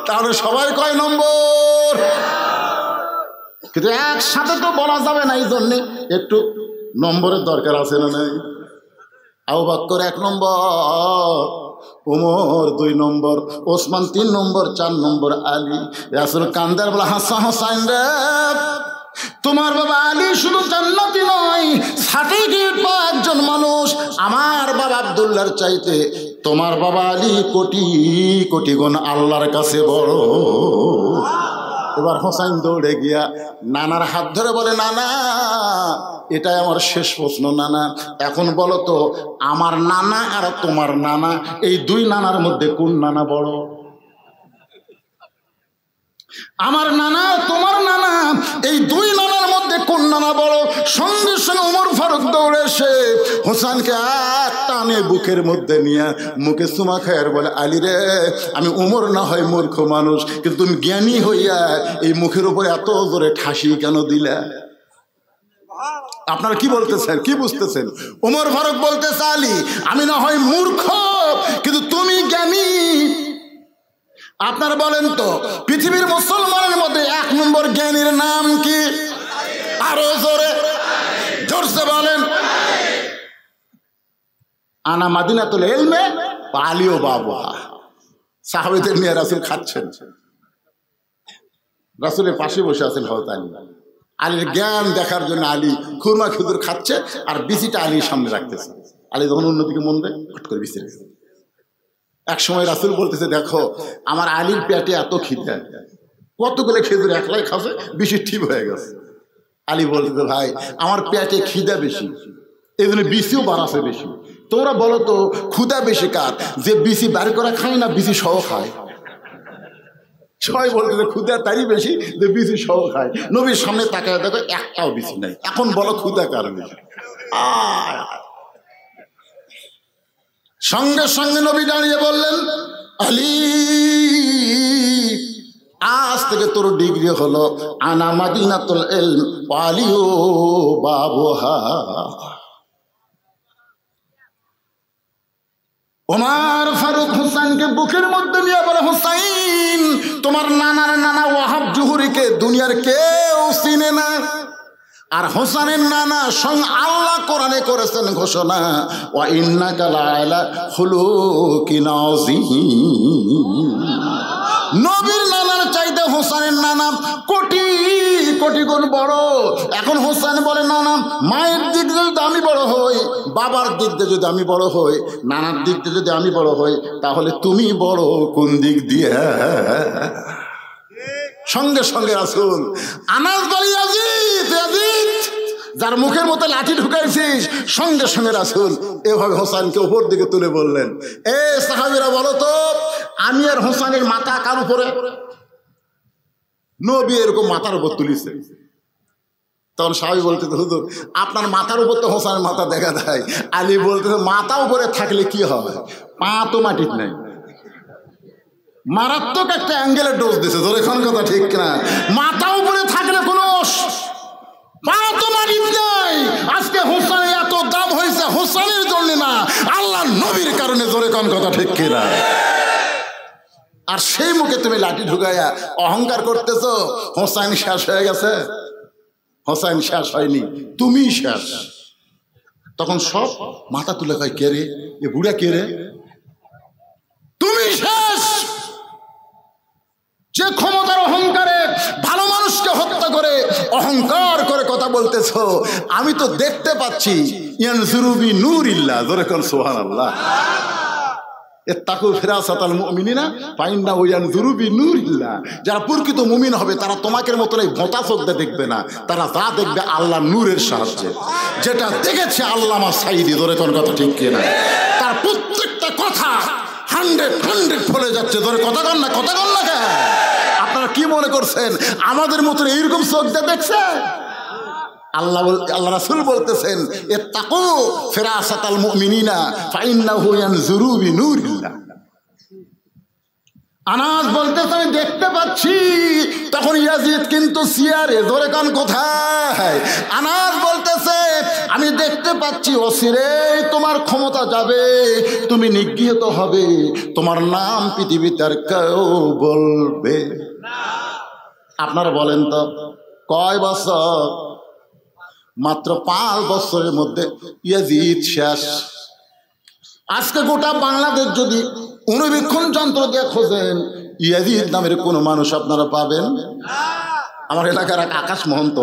তাহলে সবাই কয় নম্বর? কিন্তু একসাথে তো বলা যাবে না, এই জন্যে একটু নম্বরের দরকার আছে না নাই? আবু বকর 1 নম্বর, উমর 2 নম্বর, ওসমান 3 নম্বর, 4 নম্বর আলী। রাসূল কান্দার বলে হাসান হোসাইন রে, তোমার বাবা আলী শুধু জান্নাতি নয়, সার্টিফিকেট পাওয়া একজন মানুষ। আমার বাবা আব্দুল্লাহর চাইতে তোমার বাবা আলী কোটি কোটি গুণ আল্লাহর কাছে বড়। এবার হোসাইন দৌড়ে গিয়া নানার হাত ধরে বলে, নানা এটাই আমার শেষ প্রশ্ন। নানা এখন বলো তো, আমার নানা আর তোমার নানা, এই 2 নানার মধ্যে কোন নানা বড়? আমার নানা তোমার নানা, এই 2 নানার মধ্যে কোন নানা বড়? সঙ্গে সঙ্গে ওমর ফারুক দৌড়ে এসে হোসেনকে টানে বুকের মধ্যে নিয়ে মুখে চুমা খায় আর বলে, আলী রে, আমি ওমর না হয় মূর্খ মানুষ, কিন্তু তুমি জ্ঞানী হইয়া এই মুখের উপরে এত জোরে ঠাসি কেন দিলা? আপনারা কি বলতেছেন, কি বুঝতেছেন? ওমর ফারুক বলতেছে, আলী আমি না হয় মূর্খ, কিন্তু তুমি জ্ঞানী। আপনারা বলেন তো, পৃথিবীর মুসলমানের মধ্যে 1 নম্বর জ্ঞানীর নাম কি? আরো জোরে, জোরসে বলেন। আনা মাদিনাতুল ইলমে ওয়া আলিও বাবুহা। সাহাবীদের নিয়ে রাসূল খাচ্ছেন, রাসূলের পাশে বসে আছেন হযরত আলী। আলীর জ্ঞান দেখার জন্য আলী খুরমা খেজুর খাচ্ছে আর বিচিটা আলীর সামনে রাখতেছে। আলী যখন অন্যদিকে মন দেয় হট করে বিচি রেখেছে। এক সময় রাসূল বলতেছে, দেখো আমার আলীর পেটে এত খিদে, কতগুলো খেজুর একলাই খাবে, বিচি ঠিক হয়ে গেছে। আলী বলতেছে, ভাই আমার পেটে খিদা বেশি, এই জন্য বিচিও বাড়াছে বেশি। তোমরা বলো তো ক্ষুধা বেশি কার? যে বিচি বার করা খায় না বিচি সহ খায়। সবাই বলতেছে ক্ষুধা তারই বেশি যে বিচি সহ খায়। নবীর সামনে তাকায় দেখো একটাও বিচি নাই। এখন বলো ক্ষুধা কার বেশি? সঙ্গে সঙ্গে নবী দাঁড়িয়ে বললেন, আলী আজ থেকে তোর ডিগ্রি হলো আনা মাদিনাতুল ইলম ওয়া আলিও বাবুহা। ওমর ফারুক হোসেনকে বুকের মধ্যে নিয়ে বলে, হোসাইন তোমার নানার নানা ওয়াহাব জুহুরিকে দুনিয়ার কেউ চিনে না। আর হোসেনের নানা সঙ্গ আল্লাহ কোরআনে করেছেন ঘোষণা, ওয়া ইন্নাকা লাআলা খুলুকিন আযীম। নবীর নানার চাইতে হোসেনের নানা কোটি কোটি গুণ বড়। এখন হোসেন বলে, নানা মায়ের দিক দিয়ে যদি আমি বড় হই, বাবার দিক দিয়ে যদি আমি বড় হই, নানার দিক দিয়ে যদি আমি বড় হই, তাহলে তুমি বড় কোন দিক দিয়ে? সঙ্গে সঙ্গে রাসূল আনাস বলে, ইয়াজিদ ইয়াজিদ, যার মুখের মতো লাঠি ঢুকাইছিস। সঙ্গে সঙ্গে রাসূল এভাবে হোসেনকে উপর দিকে তুলে বললেন, এ সাহাবীরা বলো তো, আমি আর হোসেনের মাথা কার উপরে? নবী এরকম মাথার উপর তুলিছে। তখন সাহাবী বলতেছে, হুজুর আপনার মাথার উপর তো হোসেনের মাথা দেখা দেয়। আলী বলতেছে, মাথা উপরে থাকলে কি হবে? পা তো মাটির নাই। মারাত্মক একটা অ্যাঙ্গেলের ডোজ দিছে। তোর এখন কথা ঠিক না? মাথা উপরে থাকলে কোনো পা কোন কথা ঠিক কিনা? আর সেই মুখে তুমি লাঠি ঢুকাইয়া অহংকার করতেছো হোসাইন শেষ হয়ে গেছে। হোসাইন শেষ হয়নি, তুমি শেষ। তখন সব মাথা তুলে কয়, কে রে এ বুড়া, কে রে? তুমি শেষ। যে ক্ষমতার অহংকারে ভালো মানুষকে হত্যা করে অহংকার করে কথা বলতেছো, আমি তো দেখতে পাচ্ছি। ইয়ানজুরু বি নূরিল্লাহ, জোরে কোন সুবহানাল্লাহ। ইত্তাকু ফিরাসাতাল মুমিনিনা ফাইন্নাহু ইয়ানজুরু বি নূরিল্লাহ। যারা প্রকৃত মুমিন হবে তারা তোমাকে মতন এই ভোঁতা চোখ দিয়ে দেখবে না, তারা যা দেখবে আল্লাহ নূরের সাহায্যে। যেটা দেখেছে আল্লামা সাঈদী, জোরে কোন কথা ঠিক কিনা? তার প্রত্যেকটা কথা 100 ফলে যাচ্ছে। ধরে কথা কন না, কথা কন না কেন? আপনারা কি মনে করছেন আমাদের মতন এইরকম চোখ দিয়ে দেখছে? আল্লাহ রাসূল বলতেছেন, ইত্তাকু ফিরাসাতাল মুমিনিনা ফাইন্নাহু ইয়ানজুরু বিনূরিল্লাহ। আনাস বলতেছে, আমি দেখতে পাচ্ছি। তখন ইয়াজিদ কিন্তু সিয়ারে, ধরে কান কোথায়? আনাস বলতেছে, আমি দেখতে পাচ্ছি অচিরেই তোমার ক্ষমতা যাবে, তুমি নিগৃহীত হবে, তোমার নাম পৃথিবীতে আর কেউ বলবে না। আপনারা বলেন তো কয় বছর? মাত্র 5 বছরের মধ্যে ইয়াজিদ শেষ। আজকে গোটা বাংলাদেশ যদি অনুবীক্ষণ যন্ত্র দিয়ে খোঁজেন, ইয়াজিদ নামের কোনো মানুষ আপনারা পাবেন? আমার এলাকার এক আকাশ মহন্ত,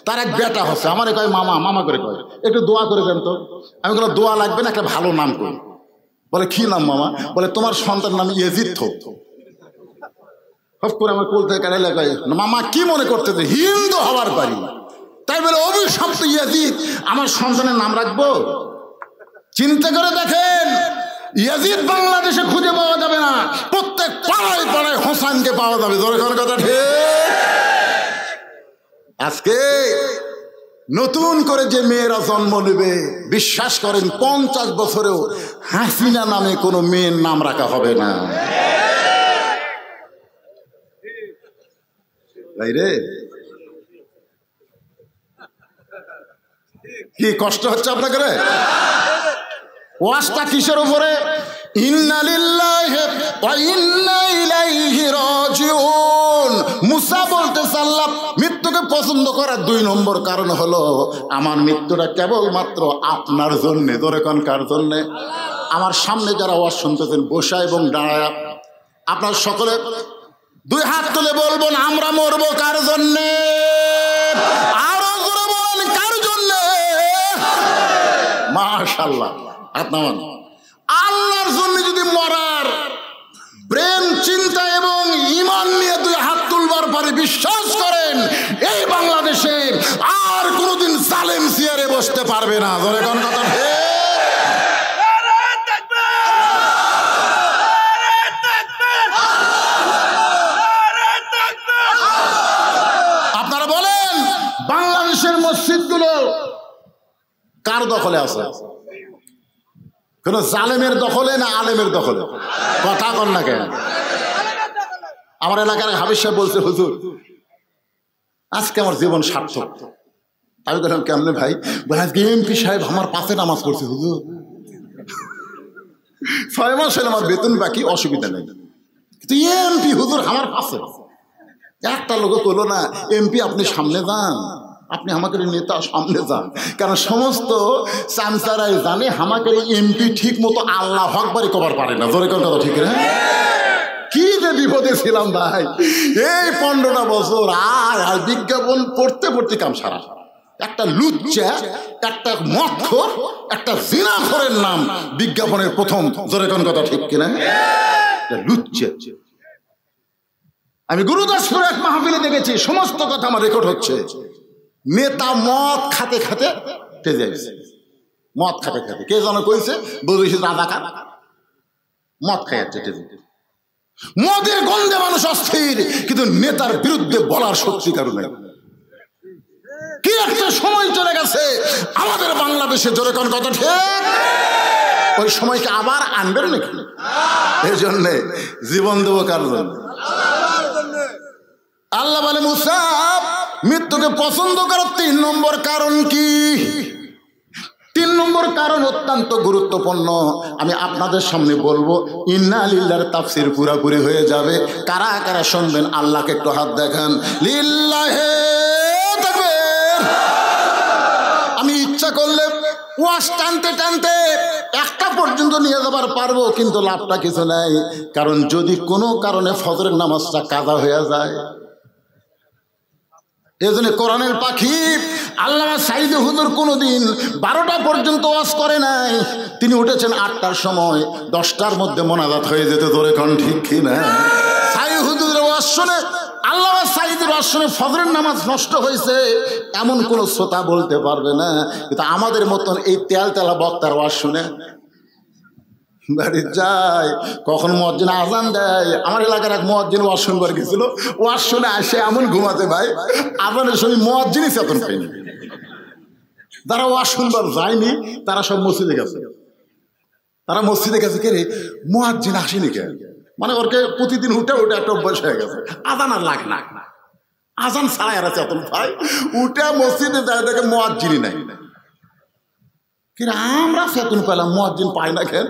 তার এক বেটা হচ্ছে, আমার কয় মামা, মামা করে কয়, একটু দোয়া করে দেন তো। আমি বললাম দোয়া লাগবে না, একটা ভালো নাম করি। বলে কি নাম মামা? বলে তোমার সন্তান নাম ইয়াজিদ থোক। হপ করে আমার কোল থেকে কাটাইলে কয়, মামা কি মনে করতেছে হিন্দু হওয়ার পারি, তাই বলে অভিশপ্ত ইয়াজিদ আমার সন্তানের নাম রাখবো? চিন্তা করে দেখেন, ইয়াজিদ বাংলাদেশে খুঁজে পাওয়া যাবে না, প্রত্যেক পাড়ায় পাড়ায় হোসেনকে পাওয়া যাবে। ধরে কোন কথা ঠিক? আজকে নতুন করে যে মেয়েরা জন্ম নেবে, বিশ্বাস করেন 50 বছরেও হাসিনা নামে কোনো মেয়ের নাম রাখা হবে না। তাই রে, কি কষ্ট হচ্ছে আপনাকে রে? ওয়াজটা কিসের উপরে? ইন্না লিল্লাহি ওয়া ইন্না ইলাইহি রাজিউন। মুসা বলতেছে, আল্লাহ মৃত্যুকে পছন্দ করার 2 নম্বর কারণ হলো আমার মৃত্যুটা কেবলমাত্র আপনার জন্য। ধরে কোন কার জন্য? আমার সামনে যারা ওয়াজ শুনতেছেন বসা এবং দাঁড়ায়া, আপনার সকলে 2 হাত তুলে বলবেন, আমরা মরবো কার জন্যে? আরো জোরে বলেন, কার জন্যে? মাশাআল্লাহ, হাত নামান। আল্লাহর জন্য যদি মরার ব্রেন চিন্তা এবং ঈমান নিয়ে 2 হাত তুলবার পরে বিশ্বাস করেন, এই বাংলাদেশে আর কোনোদিন জালেম চেয়ারে বসতে পারবে না। ধরে কোন কথা ঠিক? আপনারা বলেন, বাংলাদেশের মসজিদগুলো কার দখলে আছে? কোন জালেমের দখলে না আলেমের দখলে? কথা কন না কেন? আমার এলাকার হাফেজ সাহেব বলছে, হুজুর আজকে আমার জীবন সার্থক। আমি বললাম কেমনে ভাই? বলে আজকে এমপি সাহেব আমার পাশে নামাজ পড়ছে হুজুর। 6 মাস হলে আমার বেতন বাকি, অসুবিধা নেই, কিন্তু এমপি হুজুর আমার পাশে। একটা লোক করলো না, এমপি আপনি সামনে যান, আপনি আমাকে নেতা সামনে যান। কারণ সমস্ত চামচারাই জানে আমাকে এমপি ঠিক মতো আল্লাহু আকবার কবার পারে না। জোরে কথা ঠিক না? কি যে বিপদে ছিলাম ভাই এই 15টা বছর। আর বিজ্ঞাপন পড়তে পড়তে কাম সারা। একটা লুচ্চা, একটা মদখোর, একটা জিনাখোরের নাম বিজ্ঞাপনের প্রথম। জোরে কোন কথা ঠিক কিনা? লুচ্চা। আমি গুরুদাসপুরে এক মাহফিলে দেখেছি, সমস্ত কথা আমার রেকর্ড হচ্ছে। নেতা মদ খাতে খাতে তেজে গেছে, মদ খাতে খাতে। কে যেন কইছে, বলেছে রাজাকার, মদ খাইছে তেজে। মদের গন্ধে মানুষ অস্থির, কিন্তু নেতার বিরুদ্ধে বলার শক্তি কারো নাই। কি একটা সময় চলে গেছে আমাদের বাংলাদেশে। জোরে কোন কথা ঠিক? ওই সময়কে আবার আনবেন নাকি? এই জন্যে জীবন দেবো কার জন্য? আল্লাহ বলে, মুসা মৃত্যুকে পছন্দ করার 3 নম্বর কারণ কি? 3 নম্বর কারণ অত্যন্ত গুরুত্বপূর্ণ, আমি আপনাদের সামনে বলবো। ইন্না লিল্লাহর তাফসীর পুরাপুরি হয়ে যাবে। কারা কারা শুনবেন আল্লাহকে একটু হাত দেখান। লিল্লাহে তাকবীর। আমি ইচ্ছা করলে ওয়াজ টানতে টানতে একটা পর্যন্ত নিয়ে যাবার পারবো, কিন্তু লাভটা কিছু নাই। কারণ যদি কোনো কারণে ফজরের নামাজটা কাজা হয়ে যায়, এজন্য কোরআনের পাখি আল্লামা সাঈদী হুজুর কোনোদিন 12টা পর্যন্ত ওয়াজ করে নাই। তিনি উঠেছেন 8টার সময়, 10টার মধ্যে মোনাজাত হয়ে যেতে, ধরে কোন ঠিক কিনা? সাঈদী হুজুরের ওয়াজ শুনে, আল্লামা সাঈদীর ওয়াজ শুনে ফজরের নামাজ নষ্ট হয়েছে এমন কোন শ্রোতা বলতে পারবে না। কিন্তু আমাদের মতন এই তেলতেলা বক্তার ওয়াজ শুনে বাড়ি যায়, কখন মুয়াজ্জিন আজান দেয়। আমার এলাকার এক মুয়াজ্জিন ওয়াজ শুনবার গেছিল, ওয়াজ শুনে আসে এমন ঘুমাতে ভাই, আজানের শুনি মুয়াজ্জিনই চেতন পায়নি। যারা ওয়াজ শুনবার যায়নি তারা সব মসজিদে গেছে। তারা মসজিদে গেছে, কে রে মুয়াজ্জিন আসেনি কে, মানে ওরকে প্রতিদিন উঠে উঠে একটা অভ্যাস হয়ে গেছে, আজান আর লাগে না, আজান ছাড়াই আর চেতন পায়। উঠে মসজিদে যায়, দেখে মুয়াজ্জিনই নাই। কিন্তু আমরা চেতন পেলাম, মুয়াজ্জিন পাই না কেন?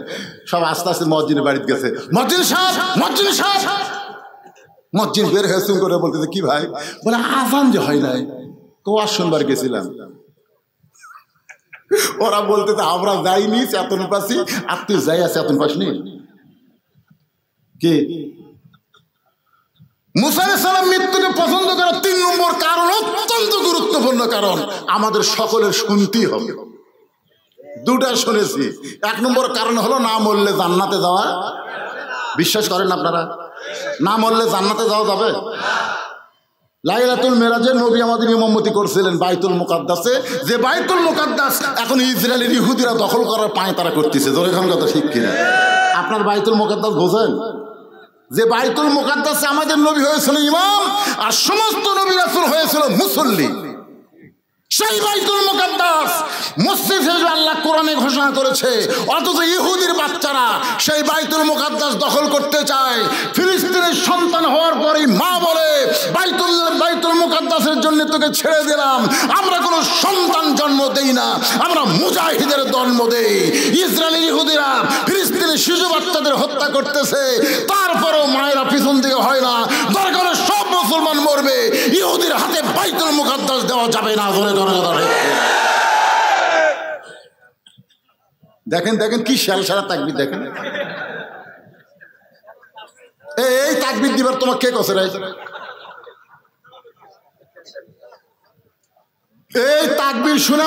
সব আস্তে আস্তে মুয়াজ্জিনের বাড়িতে গেছে। মুয়াজ্জিন সাহেব, মুয়াজ্জিন সাহেব। মুয়াজ্জিন বের হয়েছে করে বলতেছে, কি ভাই? বলে আজান যে হয় নাই, তো ওয়াজ শুনবার গেছিলাম। ওরা বলতেছে আমরা যাইনি, চেতন পাচ্ছি। আর তুই যাই আছে, চেতন পাসনি কি? মুসা আলাইহিস সালাম মৃত্যুকে পছন্দ করার 3 নম্বর কারণ, অত্যন্ত গুরুত্বপূর্ণ কারণ, আমাদের সকলের শুনতেই হবে। 2টা শুনেছি। 1 নম্বর কারণ হলো না মরলে জান্নাতে যাওয়া। বিশ্বাস করেন আপনারা? না মরলে জান্নাতে যাওয়া যাবে? লাইলাতুল মেরাজে নবী আমাদের ইমামতি করছিলেন বাইতুল মুকাদ্দাসে, যে বাইতুল মুকাদ্দাস এখন ইসরায়েলের ইহুদিরা দখল করার পায়তারা করতেছে। ধরে এখন কথা ঠিক কিনা? আপনার বাইতুল মুকাদ্দাস বোঝেন? যে বাইতুল মুকাদ্দাসে আমাদের নবী হয়েছিল ইমাম, আর সমস্ত নবী রাসূল হয়েছিল মুসল্লি। সেই বাইতুল মুকাদ্দাস মসজিদ হিসেবে আল্লাহ কোরআনে ঘোষণা করেছে, অথচ ইহুদির বাচ্চারা সেই বাইতুল মুকাদ্দাস দখল করতে চায়। ফিলিস্তিনের সন্তান হওয়ার পরেই মা বলে, বাইতুল মুকাদ্দাসের জন্য তোকে ছেড়ে দিলাম। আমরা কোনো সন্তান জন্ম দেই না, আমরা মুজাহিদের জন্ম দেই। ইসরায়েলি ইহুদিরা ফিলিস্তিনের শিশু বাচ্চাদের হত্যা করতেছে, তারপরেও মায়েরা পিছন দিকে হয় না। দরকারে সব মুসলমান মরবে, ইহুদির হাতে বাইতুল মুকাদ্দাস দেওয়া যাবে না। দেখেন দেখেন কি সারা তাকবীর দেখেন। এই তাকবীর দিবার তোমার কে কছে রে? এই তাকবীর শুনে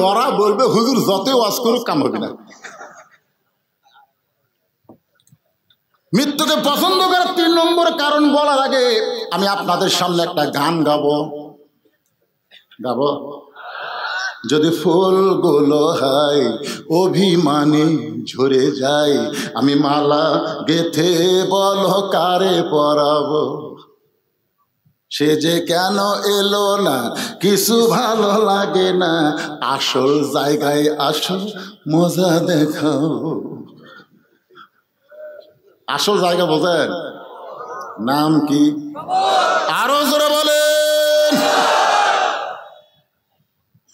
ওরা বলবে হুজুর যতই ওয়াজ করুক কাম হবে না। মৃত্যুকে পছন্দ করার 3 নম্বর কারণ বলার আগে আমি আপনাদের সামনে একটা গান গাবো। যদি ফুলগুলো হয় অভিমানে ঝরে যায়, আমি মালা গেথে বলো কারে পরাবো, সে যে কেন এলো না কিছু ভালো লাগে না, আসল জায়গায় আসল মজা দেখাও। আসল জায়গা বোঝেন? নাম কি? আরো জোরে বলেন।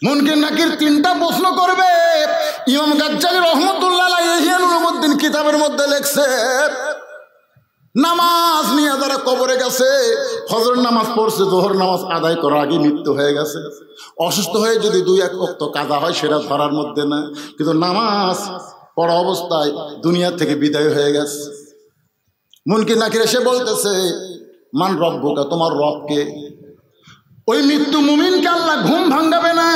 মুনকির নাকির 3টা প্রশ্ন করবে। ইমাম গাজ্জালী রহমতুল্লাহ আলাইহি ইহয়া উলুমুদ্দিন কিতাবের মধ্যে লেখছে, নামাজ নিয়ে যারা কবরে গেছে, ফজর নামাজ পড়ছে, জোহর নামাজ আদায় করার আগে মৃত্যু হয়ে গেছে, অসুস্থ হয়ে যদি 2-1 ওয়াক্ত কাজা হয় সেটা ধরার মধ্যে না, কিন্তু নামাজ পড়া অবস্থায় দুনিয়া থেকে বিদায় হয়ে গেছে। মুনকির নাকির এসে বলতেছে, মান রব্বুকা, তোমার রবকে? ওই মৃত্যু মুমিনকে আল্লাহ ঘুম ভাঙাবে না,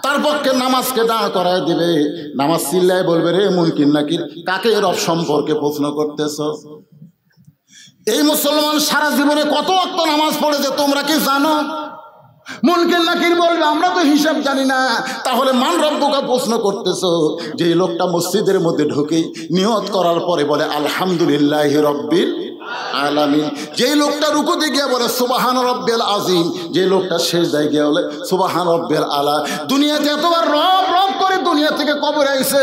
তার পক্ষে নামাজকে দাঁড় করায় দিবে। নামাজ চিল্লায় বলবে, রে মুনকির নাকির, কাকে রব সম্পর্কে প্রশ্ন করতেছ? এই মুসলমান সারা জীবনে কত ওয়াক্ত নামাজ পড়েছে তোমরা কি জানো? মুনকির নাকির বলবে, আমরা তো হিসাব জানি না। তাহলে মান রব্বুকা প্রশ্ন করতেছ? যে লোকটা মসজিদের মধ্যে ঢুকে নিয়ত করার পরে বলে আলহামদুলিল্লাহি রব্বিল আলামিন। যেই লোকটা রুকুতে গিয়ে বলে সুবহান রাব্বিল আযীম, যে লোকটা সিজদায় গিয়ে বলে সুবহান রাব্বিল আলা, দুনিয়াতে এতবার রব রব করে দুনিয়া থেকে কবরে আইছে,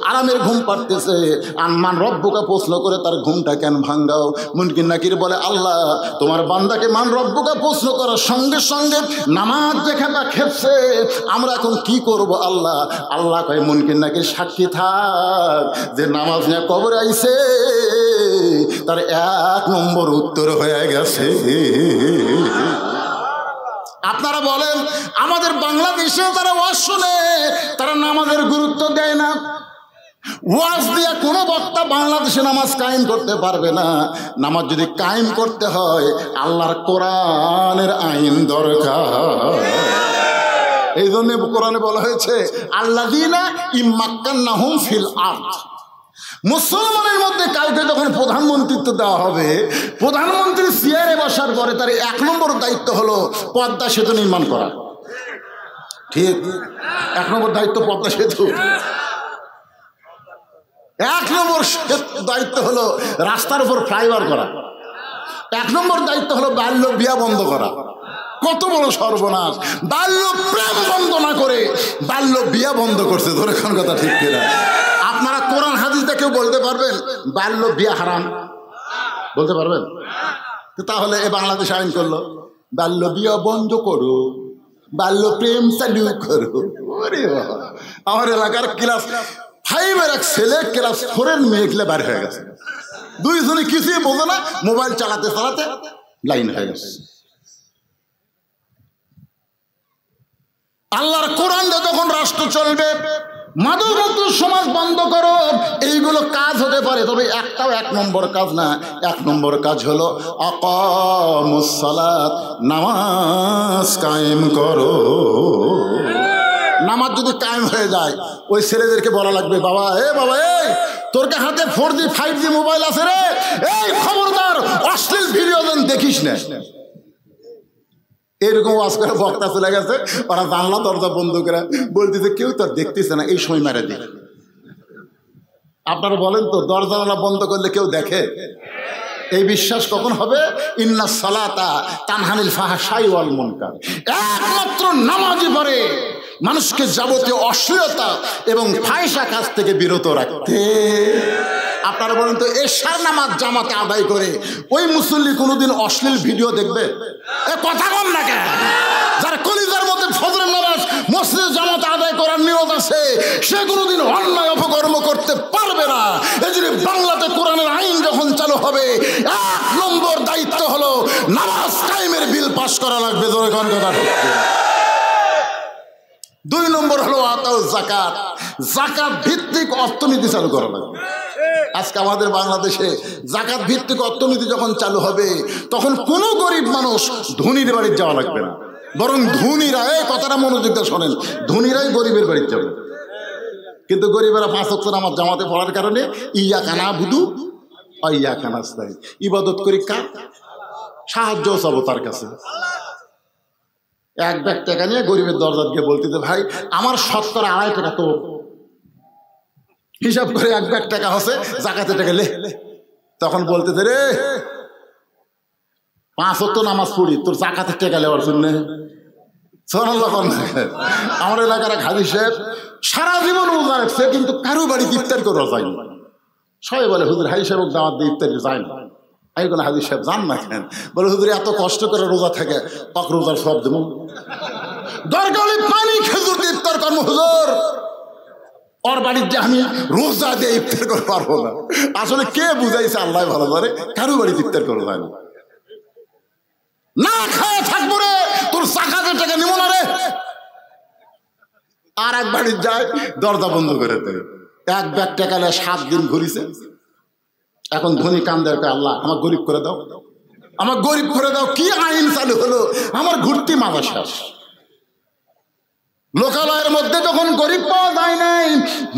আরামের ঘুম পাড়তেছে, আনমান রব্বুকা প্রশ্ন করে তার ঘুমটা কেন ভাঙ্গাও? মুনকির নাকির বলে আল্লাহ তোমার বান্দাকে মান রব্বুকা প্রশ্ন করার সঙ্গে সঙ্গে নামাজ দেখা খেপছে, আমরা এখন কি করব আল্লাহ? আল্লাহ কয় মুনকির নাকির সাক্ষী থাক, যে নামাজ নিয়ে কবরে আইছে তার 1 নম্বর উত্তর হয়ে গেছে। আপনারা বলেন আমাদের বাংলাদেশে তারা ওয়াজ শুনে, তারা নামাজের গুরুত্ব দেয় না। ওয়াজ দিয়ে কোনো বক্তা বাংলাদেশে নামাজ কায়েম করতে পারবে না। নামাজ যদি কায়েম করতে হয় আল্লাহর কোরআনের আইন দরকার। এই জন্য কোরআনে বলা হয়েছে আল্লাযীনা ইম্মাক্কান্নাহুম ফিল আরদ। মুসলমানের মধ্যে কাউকে যখন প্রধানমন্ত্রিত্ব দেওয়া হবে, প্রধানমন্ত্রী চেয়ারে বসার পরে তার 1 নম্বর দায়িত্ব হলো পদ্মা সেতু নির্মাণ করা। ঠিক, 1 নম্বর দায়িত্ব পদ্মা সেতু। 1 নম্বর দায়িত্ব হলো রাস্তার উপর ফ্লাইওভার করা। 1 নম্বর দায়িত্ব হলো বাল্য বিয়া বন্ধ করা। কত বড় সর্বনাশ! বাল্য প্রেম বন্ধ না করে বাল্য বিয়া বন্ধ করছে। ধরে কোন কথা ঠিক কিনা? আপনারা কোরআন হাদিস দেখেও বলতে পারবেন বাল্য বিয়া হারাম? বলতে পারবেন? তাহলে এ বাংলাদেশ আইন করলো বাল্য বিয়া বন্ধ করো, বাল্য প্রেম চালু করো। আমার এলাকার ক্লাস 5-এর এক ছেলে ক্লাস 4-এর মেয়ে গেলে বার হয়ে গেছে। দুইজনে কিছুই বোঝে না, মোবাইল চালাতে চালাতে লাইন হয়ে গেছে। আল্লাহর কোরআন দিয়ে যখন রাষ্ট্র চলবে, মাদকমুক্ত সমাজ বন্ধ করো, এইগুলো কাজ হতে পারে, তবে একটাও 1 নম্বর কাজ না। 1 নম্বর কাজ হলো আকামুস সালাত, নামাজ কায়েম করো। নামাজ যদি কায়েম হয়ে যায়, ওই ছেলেদেরকে বলা লাগবে বাবা বাবা তোর হাতে 4G 5G মোবাইল আছে রে, এই খবরদার অশ্লীল ভিডিও দেখিস না। এরকম ওয়াজ করে বক্তা চলে গেছে, ওরা জানলা দরজা বন্ধ করে বলতেছে কেউ তো দেখতেছে না, এই সময় মেরে দিই। আপনারা বলেন তো দরজা বন্ধ করলে কেউ দেখে? এই বিশ্বাস কখন হবে? ইন্না সালাতা তানহানিল ফাহশাই ওয়াল মুনকার। একমাত্র নামাজই পারে মানুষকে যাবতীয় অশ্লীলতা এবং ফাহিশা কাজ থেকে বিরত রাখতে। আপনারা বলেন তো এশার নামাজ জামাতে আদায় করে ওই মুসল্লি কোনোদিন অশ্লীল ভিডিও দেখবে? এ কথা কম না কেন? যার কলিজার মধ্যে ফজরের নামাজ মসজিদে জামাতে আদায় করার নিয়ত আছে, সে কোনোদিন অন্যায় অপকর্ম করতে পারবে না। এই জন্য বাংলাতে কোরআনের আইন যখন চালু হবে, 1 নম্বর দায়িত্ব হলো নামাজ কায়েমের বিল পাস করা লাগবে। ধরে কোন কথা? 2 নম্বর হলো আতাউ যাকাত, যাকাত ভিত্তিক অর্থনীতি চালু করা লাগবে। আজকে আমাদের বাংলাদেশে যাকাত ভিত্তিক অর্থনীতি যখন চালু হবে, তখন কোনো গরিব মানুষ ধনীর বাড়ি যাওয়া লাগবে না, বরং ধনীরা, এই কথাটা মনোযোগ দিয়ে শোনেন, ধনীরাই গরিবের বাড়ি যাবে। কিন্তু গরিবেরা 5 ওয়াক্ত নামাজ জামাতে পড়ার কারণে ইয়াকা নাবুদু ওয়া ইয়াকা নাস্তাইন, ইবাদত করি কার? সাহায্য চাবো তার কাছে। 1 ব্যাগ টাকা নিয়ে গরিবের দরজা গিয়ে বলতেছে ভাই আমার 2.5 টাকা তো হিসাব করে 1 ব্যাগ টাকা হচ্ছে, যাকাতের টাকা লে। তখন বলতেছে রে 5 ওয়াক্ত নামাজ পড়ি, তোর যাকাতের টাকা নেওয়ার জন্য। আমার এলাকার এক হাজী সাহেব সারা জীবন রোজা রাখছে, কিন্তু কারো বাড়িতে ইফতার করে যায়নি। সবাই বলে হুজুর হাজী সাহেব দাওয়াত দিয়ে ইফতারি যায় না। আমি কোনো হাজী সাহেব যান না কেন? বলে হুজুর এত কষ্ট করে রোজা থাকে, তক রোজার সব দেব দরকার পানি খেজুর দিয়ে ইফতার করবো হুজুর, ওর বাড়ির যে আমি রোজা দিয়ে ইফতার করতে পারবো না। আসলে কে বুঝাইছে আল্লাহ ভালো করে, কারো বাড়িতে ইফতার করা যায় না। না খায় থাকবো রে, তোর যাকাতের টাকা নিব না রে। আর এক বাড়ির যায়, দরজা বন্ধ করে দেয়। 1 ব্যাগ টাকা 7 দিন ঘুরিছে। এখন ধনী কান্দে, আল্লাহ আমার গরিব করে দাও, আমার গরিব করে দাও। কি আইন চালু হলো, আমার ঘুরতি মাথা শেষ। লোকালয়ের মধ্যে যখন গরিব পাওয়া যায় নাই,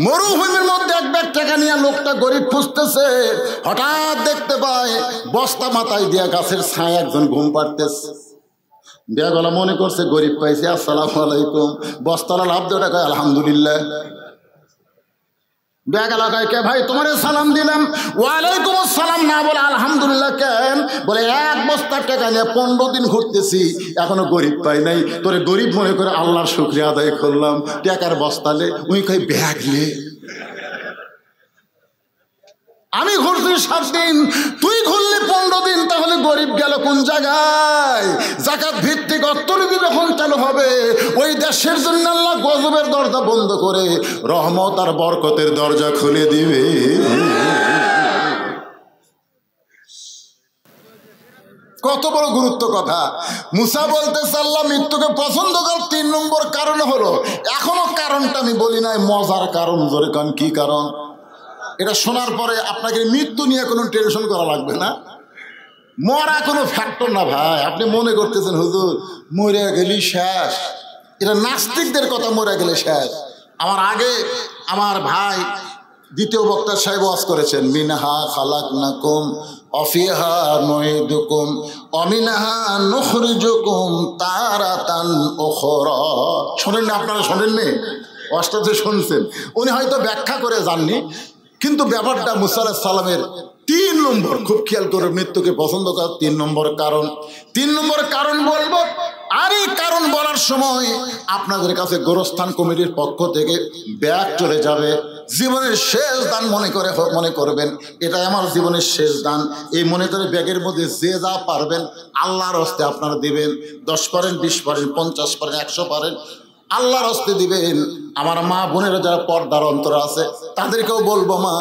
মরুভূমির মধ্যে 1 ব্যাগ টাকা নিয়ে লোকটা গরিব খুঁজতেছে, হঠাৎ দেখতে পায় বস্তা মাথায় দিয়া গাছের ছায় একজন ঘুম পাড়তেছে। বিয়াগলা মনে করছে গরিব পাইছে, আসসালামু আলাইকুম। বস্তালা লাভ দেওয়া কয় আলহামদুলিল্লাহ। ব্যাগ এলাকায় কে ভাই তোমার সালাম দিলাম, ওয়ালাইকুম আসসালাম না বলে আলহামদুলিল্লাহ কেন? বলে 1 বস্তা টাকা নিয়ে 15 দিন ঘুরতেছি, এখনো গরিব পাই নাই, তোরে গরিব মনে করে আল্লাহর শুকরিয়া আদায় করলাম। টাকার বস্তালে উনি কই ব্যাগ লে, আমি ঘুরছি 7 দিন, তুই ঘুরলি 15 দিন, তাহলে গরিব গেল কোন জায়গায়? যাকাত ভিত্তিক অর্থনীতি যখন চালু হবে, ওই দেশের জন্য আল্লাহ গজবের দরজা বন্ধ করে রহমত আর বরকতের দরজা খুলে দিবে। কত বড় গুরুত্ব কথা। মুসা বলতেছে আল্লাহ মৃত্যুকে পছন্দ কর 3 নম্বর কারণ হলো, এখনো কারণটা আমি বলি নাই, মজার কারণ। জোরে কারণ কি কারণ? এটা শোনার পরে আপনাকে মৃত্যু নিয়ে কোনো টেনশন করা লাগবে না, মরা কোনো ফ্যাক্টর না ভাই। আপনি মনে করতেছেন হুজুর মরে গেলি শেষ, এটা নাস্তিকদের কথা, মরে গেলে শেষ। আমার আগে আমার ভাই দ্বিতীয় বক্তা সাহেব ওয়াজ করেছেন, মিনহা খালাকনাকুম অফিহা নুইদুকুম অমিনহা নুখরিজুকুম তারাতান উখরা। শোনেন না আপনারা? শোনেননি? ওয়াজটাতে শুনছেন, উনি হয়তো ব্যাখ্যা করে যাননি, কিন্তু ব্যাপারটা মুসা আলাইহিস সালামের 3 নম্বর, খুব খেয়াল করে, মৃত্যুকে পছন্দ করার 3 নম্বর কারণ। 3 নম্বর কারণ বলবো, আর এই কারণ বলার সময় আপনাদের কাছে গোরস্থান কমিটির পক্ষ থেকে ব্যাগ চলে যাবে। জীবনের শেষ দান মনে করবেন, এটাই আমার জীবনের শেষ দান, এই মনে করে ব্যাগের মধ্যে যে যা পারবেন আল্লাহর হস্তে আপনারা দিবেন। 10 পারেন, 20 পারেন, 50 পারেন, 100 পারেন, আল্লাহর হস্তে দিবেন। আমার মা বোনেরা যারা পর্দার অন্তর আছে তাদেরকেও বলবো, মা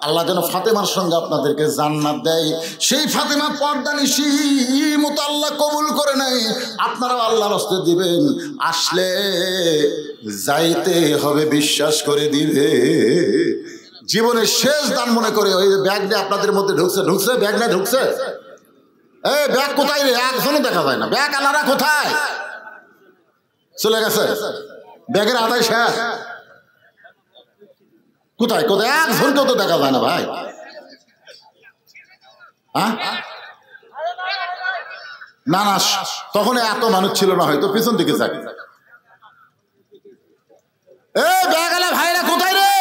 আল্লাহ যেন ফাতেমার সঙ্গে আপনাদেরকে জান্নাত দেয়, সেই ফাতেমা পর্দা নিশি মতো আল্লাহ কবুল করে নেয়। আপনারাও আল্লাহর হস্তে দিবেন, আসলে যাইতে হবে বিশ্বাস করে দিবে। জীবনের শেষ দান মনে করে ওই ব্যাগ দিয়ে আপনাদের মধ্যে ঢুকছে ব্যাগ না ঢুকছে? এই ব্যাগ কোথায় রে? একজনও দেখা যায় না। ব্যাগ আলাদা কোথায় চলে গেছে? ব্যাগের আদায় শেষ। কোথায় কোথায়? একজনকেও তো দেখা যায় না ভাই। হ্যাঁ না না, তখন এত মানুষ ছিল না, হয়তো পিছন দিকে যাবে। এই ব্যাগওয়ালা ভাইরা কোথায় রে?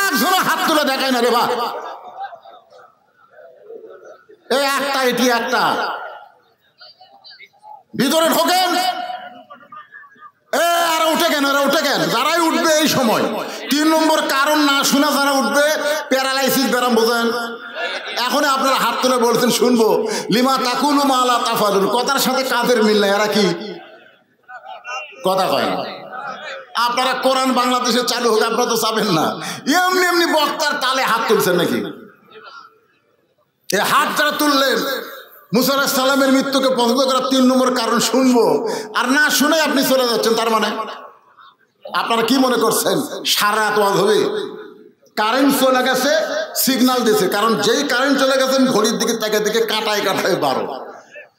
একজনও হাত তুলে দেখায় না রে বা। এই একটা, এটি একটা, ভিতরে ঢোকেন। আর উঠে কেন? এরা উঠে কেন? যারাই উঠবে এই সময় 3 নম্বর কারণ না শোনা যারা উঠবে, প্যারালাইসিস ব্যারাম বোঝেন। এখন আপনারা হাত তুলে বলছেন শুনবো, লিমা তাকুলু মালা তাফালুন, কথার সাথে কাজের মিল নাই। এরা কি কথা কয় না? আপনারা কোরআন বাংলাদেশে চালু হোক, আপনারা তো চাবেন না। এমনি এমনি বক্তার তালে হাত তুলছেন নাকি? এই হাত যারা তুললেন, মুসা আলাইহিস সালামের মৃত্যুকে পছন্দ করার 3 নম্বর কারণ শুনবো, আর না শুনে আপনি চলে যাচ্ছেন, তার মানে আপনারা কি মনে করছেন সারা রাত ওয়াজ হবে? কারেন্ট চলে গেছে, সিগন্যাল দিয়েছে, কারণ যেই কারেন্ট চলে গেছে ঘড়ির দিকে তাকে দিকে কাটায় 12,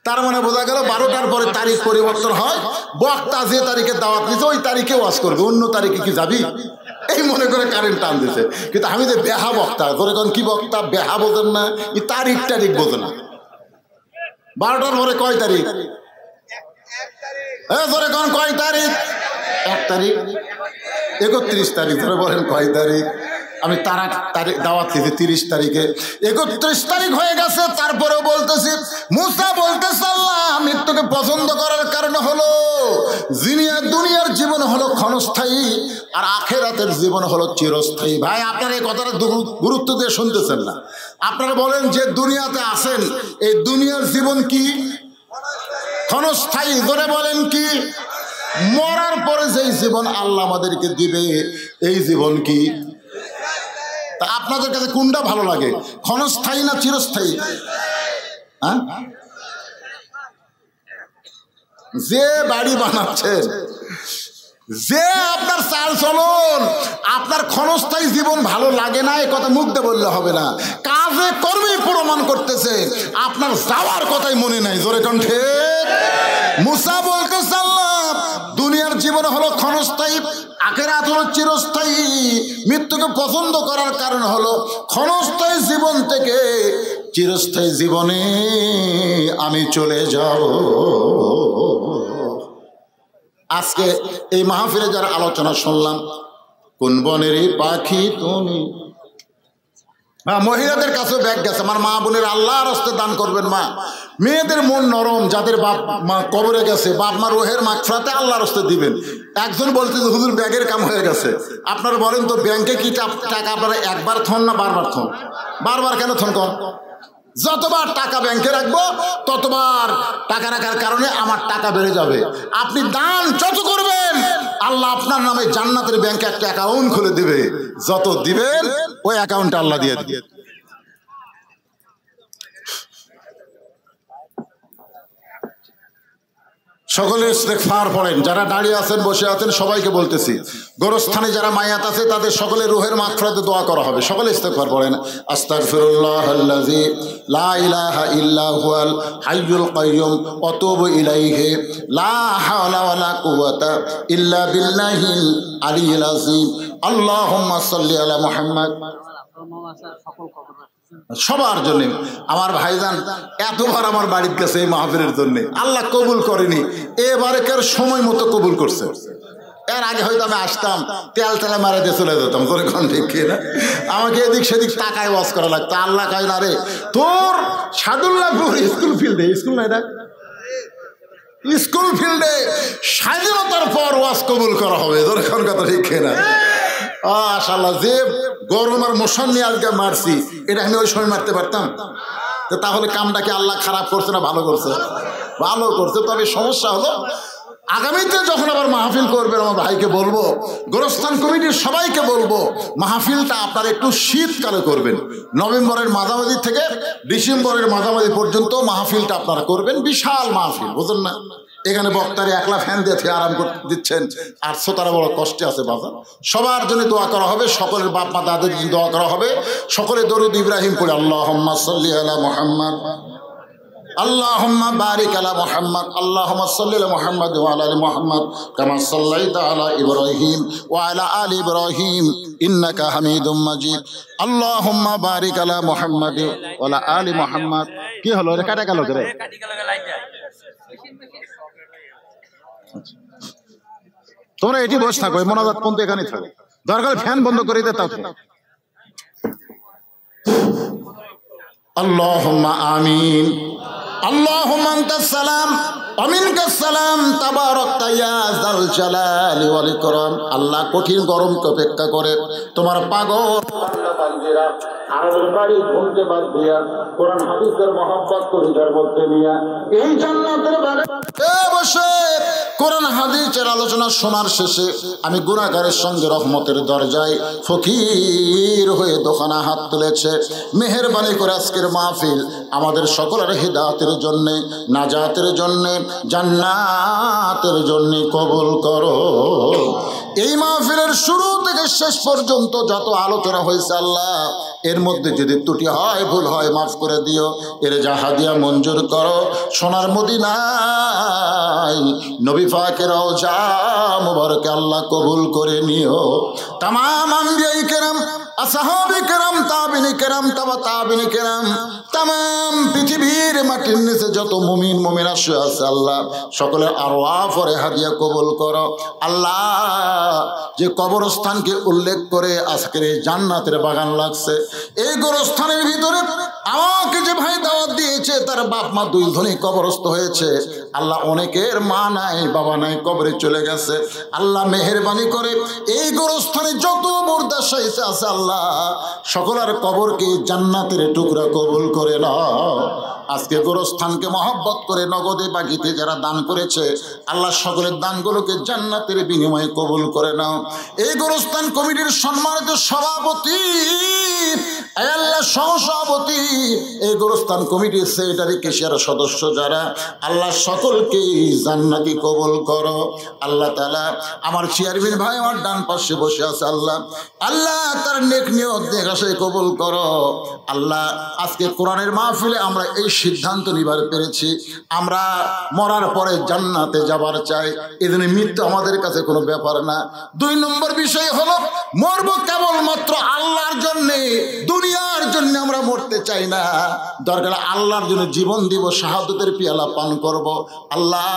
তার মানে বোঝা গেল 12টার পরে তারিখ পরিবর্তন হয়। বক্তা যে তারিখে দাওয়াত দিচ্ছে ওই তারিখে ওয়াজ করবে, অন্য তারিখে কি যাবি? এই মনে করে কারেন্ট টান দিছে। কিন্তু আমি যে বেহা বক্তা, ধরে কোন কি বক্তা, বেহা বোঝেন না, এই তারিখ বোঝে না। 12টার পরে কয় তারিখ? ধরে কোন কয় তারিখ? 1 তারিখ, 31 তারিখ, ধরে বলেন কয় তারিখ? আমি তারিখ দাওয়াত দিয়েছি 30 তারিখে, 31 তারিখ হয়ে গেছে। তারপরেও বলতেছি, মুসা বলতেছে আল্লাহ মৃত্যুকে পছন্দ করার কারণ হলো দুনিয়ার জীবন হলো ক্ষণস্থায়ী, আর আখেরাতের জীবন হলো চিরস্থায়ী। ভাই আপনারা এই কথাটা গুরুত্ব দিয়ে শুনতেছেন না। আপনারা বলেন যে দুনিয়াতে আছেন, এই দুনিয়ার জীবন কি ক্ষণস্থায়ী? ধরে বলেন কি? মরার পরে যেই জীবন আল্লাহ আমাদেরকে দিবে এই জীবন কি? তা আপনাদের কাছে কোনটা ভালো লাগে, ক্ষণস্থায়ী না চিরস্থায়ী? হ্যাঁ, যে বাড়ি বানাচ্ছেন, যে আপনার চাল চলন, আপনার ক্ষণস্থায়ী জীবন ভালো লাগে না, এই কথা মুখ দিয়ে বললে হবে না, কাজে কর্মেই প্রমাণ করতেছে আপনার যাওয়ার কথাই মনে নাই। জোরে কোন ঠিক? মুসা বলতেছে আল্লাহ দুনিয়ার জীবন হলো ক্ষণস্থায়ী, আখিরাত হলো চিরস্থায়ী। মৃত্যুকে পছন্দ করার কারণ হলো ক্ষণস্থায়ী জীবন থেকে চিরস্থায়ী জীবনে আমি চলে যাব। আজকে এই মাহফিলে যারা আলোচনা শুনলাম, কোন বনেরই পাখি তুমি। মহিলাদের কাছে ব্যাগ গেছে, আমার মা বোনের আল্লাহর হস্তে দান করবেন। মা মেয়েদের মন নরম, যাদের বাপ মা কবরে গেছে, বাপ মা রোহের মাগফিরাতে আল্লাহর হস্তে দিবেন। একজন বলতে যে হুজুর ব্যাগের কাম হয়ে গেছে। আপনারা বলেন তো ব্যাংকে কি টাকা আপনারা একবার থন না বারবার থন? বারবার কেন থন কন? যতবার টাকা ব্যাংকে রাখবো ততবার টাকা রাখার কারণে আমার টাকা বেড়ে যাবে। আপনি দান যত করবেন আল্লাহ আপনার নামে জান্নাতের ব্যাংকে একটা অ্যাকাউন্ট খুলে দিবে। যত দিবেন ওই অ্যাকাউন্টে আল্লাহ দিয়ে দিবে। সকলে ইস্তেগফার পড়েন। যারা দাঁড়িয়ে আছেন, বসে আছেন, সবাইকে বলতেছি, গোরস্থানে যারা মায়াত আছে তাদের সকলে রুহের মাগফিরাতে দোয়া করা হবে। সকলে ইস্তেগফার পড়েন। আস্তাগফিরুল্লাহাল্লাযী লা ইলাহা ইল্লা হুয়াল হাইয়ুল কাইয়্যুম ওয়া আতুবু ইলাইহি লা হাওলা ওয়ালা কুওয়াতা ইল্লা বিল্লাহিল আলিয়্যিল আযীম। আল্লাহুম্মা সাল্লি আলা মুহাম্মদ। সবার জন্য আমার ভাইজান এতবার আমার বাড়ির কাছে এই মাহফিলের জন্য আল্লাহ কবুল করেনি, এবারেকার সময় মতো কবুল করছে। এর আগে হয়তো আমি আসতাম তেল তেলে মারা দিয়ে চলে যেতাম, তোর এখন ঠিক না, আমাকে এদিক সেদিক টাকায় ওয়াজ করা লাগতো। আল্লাহ কয় না রে, তোর সাদুল্লাহপুর স্কুল ফিল্ডে, স্কুল না এটা, স্কুল ফিল্ডে স্বাধীনতার পর ওয়াজ কবুল করা হবে। তোর এখন কথা ঠিক না। আশাল্লাহ, যে গরম আর মশান নিয়ে আজকে মারছি, এটা আমি ওই সময় মারতে পারতাম? তাহলে কামটা কি আল্লাহ খারাপ করছে না ভালো করছে? ভালো করছে। তবে সমস্যা হলো আগামীতে যখন আবার মাহফিল করবেন, আমার ভাইকে বলবো, গোরস্থান কমিটির সবাইকে বলবো, মাহফিলটা আপনারা একটু শীতকালে করবেন। নভেম্বরের মাঝামাঝি থেকে ডিসেম্বরের মাঝামাঝি পর্যন্ত মাহফিলটা আপনারা করবেন। বিশাল মাহফিল, বুঝলেন না? এখানে বক্তারে একলা ফ্যান দিয়ে আরাম করতে দিচ্ছেন, আর শ্রোতারা বড় কষ্টে আছে বাবা। সবার জন্য দোয়া করা হবে, সকলের বাপ মা দাদের জন্য দোয়া করা হবে। সকলে দরুদ ইব্রাহিম পড়ে আল্লাহুম্মা সাল্লি আলা মুহাম্মদ, আল্লাহুম্মা বারিক আলা মুহাম্মদ, আল্লাহুম্মা সাল্লি আলা মুহাম্মদ ওয়া আলা আলি মুহাম্মদ কামা সাল্লাইতা আলা ইব্রাহিম ওয়া আলা আলি ইব্রাহিম ইন্নাকা হামিদুম মাজিদ। আল্লাহুম্মা বারিক আলা মুহাম্মদ ওয়া আলা আলি মুহাম্মদ। কি হলো রে, কাটা গেল রে? তোমরা এটি বসে থাকো, মোনাজাত পর্যন্ত এখানে থাকো, দরকার ফ্যান বন্ধ করে দিতে। তাও আল্লাহুম্মা আমিন। আল্লাহুম্মা আনতাস সালাম ওয়া মিনকাস সালাম তাবারাকতা ইয়া যাল জালালি ওয়াল ইকরাম। আল্লাহ কঠিন গরমকে অপেক্ষা করে তোমার পাগল বান্দারা আমাদের বাড়ি ঘুমতে বাদ দিয়া কোরআন হাদিসের মহব্বত করিদার মধ্যে নিয়া এই জান্নাতের বাড়ি বসে কোরআন হাদিসের আলোচনা শোনার শেষে আমি গুনাহগারের সঙ্গে রহমতের দরজায় ফকির হয়ে দোকানা হাত তুলেছে। মেহেরবানি করে আজকের মাহফিল আমাদের সকলের হিদায়াতের জন্য, নাজাতের জন্য, জান্নাতের জন্য কবুল করো। এই মাহফিলের শুরু থেকে শেষ পর্যন্ত যত আলোচনা হয়েছে আল্লাহ, এর মধ্যে যদি ত্রুটি হয়, ভুল হয়, মাফ করে দিও। এর যা হাদিয়া মঞ্জুর করো। সোনার মদিনায় নবী পাকের রওজা মুবারকে আল্লাহ কবুল করে নিও। তামাম আম্বিয়ায়ে কেরাম, আসহাবে কেরাম, তাবিঈনে কেরাম, তাবিঈনে কেরাম, তামাম পৃথিবীর মাটির নিচে যত মুমিন মুমিনা শুয়ে আছে আল্লাহ, সকলের আরওয়াহ পরে হাদিয়া কবুল করো। আল্লাহ, যে কবরস্থানকে উল্লেখ করে আজকের এই জান্নাতের বাগান লাগছে, এই গোরস্থানের ভিতরে আমাকে যে ভাই দাওয়াত দিয়েছে তার বাপ মা দুইজনই কবরস্থ হয়েছে। আল্লাহ, অনেকের মা নাই, বাবা নাই, কবরে চলে গেছে। আল্লাহ মেহেরবানি করে এই গোরস্থানে যত মুর্দা শাইছে আছে আল্লাহ, সকলের কবরকে জান্নাতের টুকরা কবুল করে নাও। আজকে গোরস্থানকে মহব্বত করে নগদে বাকিতে যারা দান করেছে আল্লাহ, সকলের দানগুলোকে জান্নাতের বিনিময়ে কবুল করে নাও। এই গোরস্থান কমিটির সম্মানিত সভাপতি, আল্লাহ সহসভাপতি, এই গোরস্থান কমিটির সেক্রেটারি, কেশিয়ার সদস্য যারা, আল্লাহ সকলকে জান্নাতি কবুল করো। আল্লাহ তাআলা আমার চেয়ারম্যান ভাই আমার ডান পাশে বসে আছে আল্লাহ, আল্লাহ তার নেক নিয়ত নেকাশে কবুল করো। আল্লাহ, আজকে কোরআনের মাহফিলে আমরা এই সিদ্ধান্ত নিবার পেরেছি, আমরা মরার পরে জান্নাতে যাবার চাই। এজন্য মৃত্যু আমাদের কাছে কোনো ব্যাপার না। 2 নম্বর বিষয় হলো, মরবো কেবলমাত্র আল্লাহর জন্যে, দুনিয়ার জন্য আমরা মরতে চাই না, দরকার আল্লাহর জন্য জীবন দিব, শাহাদতের পিয়ালা পান করব। আল্লাহ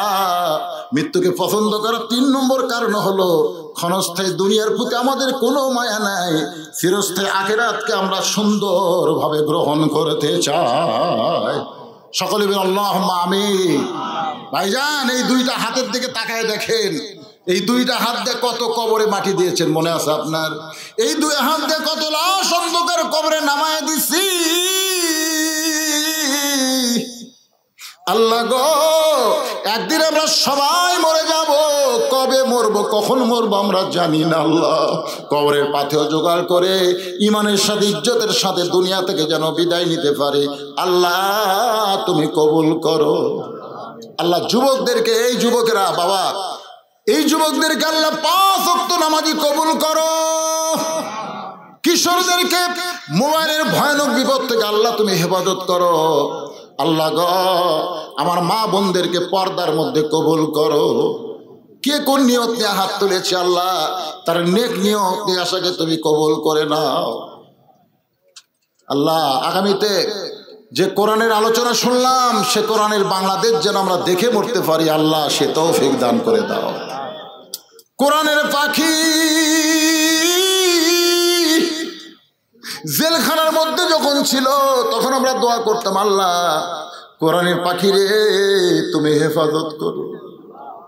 মৃত্যুকে পছন্দ করার 3 নম্বর কারণ হলো ক্ষণস্থায়ী দুনিয়ার প্রতি আমাদের কোনো মায়া নাই, চিরস্থায়ী আখিরাতকে আমরা সুন্দরভাবে গ্রহণ করতে চাই। সকলে বলেন আল্লাহুম্মা আমিন। ভাইজান, এই 2টা হাতের দিকে তাকায় দেখেন, এই 2টা হাত দিয়ে কত কবরে মাটি দিয়েছেন মনে আছে আপনার? এই 2 হাত দিয়ে কত লাশ অন্ধকার কবরে নামায় দিছি। আল্লাহ গো, একদিন আমরা সবাই মরে যাব, কবে মরবো কখন মরবো আমরা জানি না। আল্লাহ কবরের পাথেও জোগাড় করে ইমানের সাথে ইজ্জতের সাথে দুনিয়া থেকে যেন বিদায় নিতে পারে। আল্লাহ তুমি কবুল করো। আল্লাহ যুবকদেরকে, এই যুবকেরা বাবা, এই যুবকদেরকে আল্লাহ 5 ওয়াক্ত নামাজি কবুল করো। কিশোরদেরকে মোবাইলের ভয়ানক বিপদ থেকে আল্লাহ তুমি হেফাজত করো। আল্লাহ গো, আমার মা বোনদেরকে পর্দার মধ্যে কবুল করো। কে কোন নিয়ত নিয়ে হাত তুলেছে আল্লাহ, তার নেক নিয়ত নিয়ে আশাকে তুমি কবুল করে নাও। আল্লাহ আগামীতে যে কোরআনের আলোচনা শুনলাম, সে কোরআনের বাংলাদেশ যেন আমরা দেখে মরতে পারি, আল্লাহ সে তৌফিক দান করে দাও। কোরআনের পাখি জেলখানার মধ্যে যখন ছিল তখন আমরা দোয়া করতাম, আল্লাহ কোরআনের পাখি রে তুমি হেফাজত করো।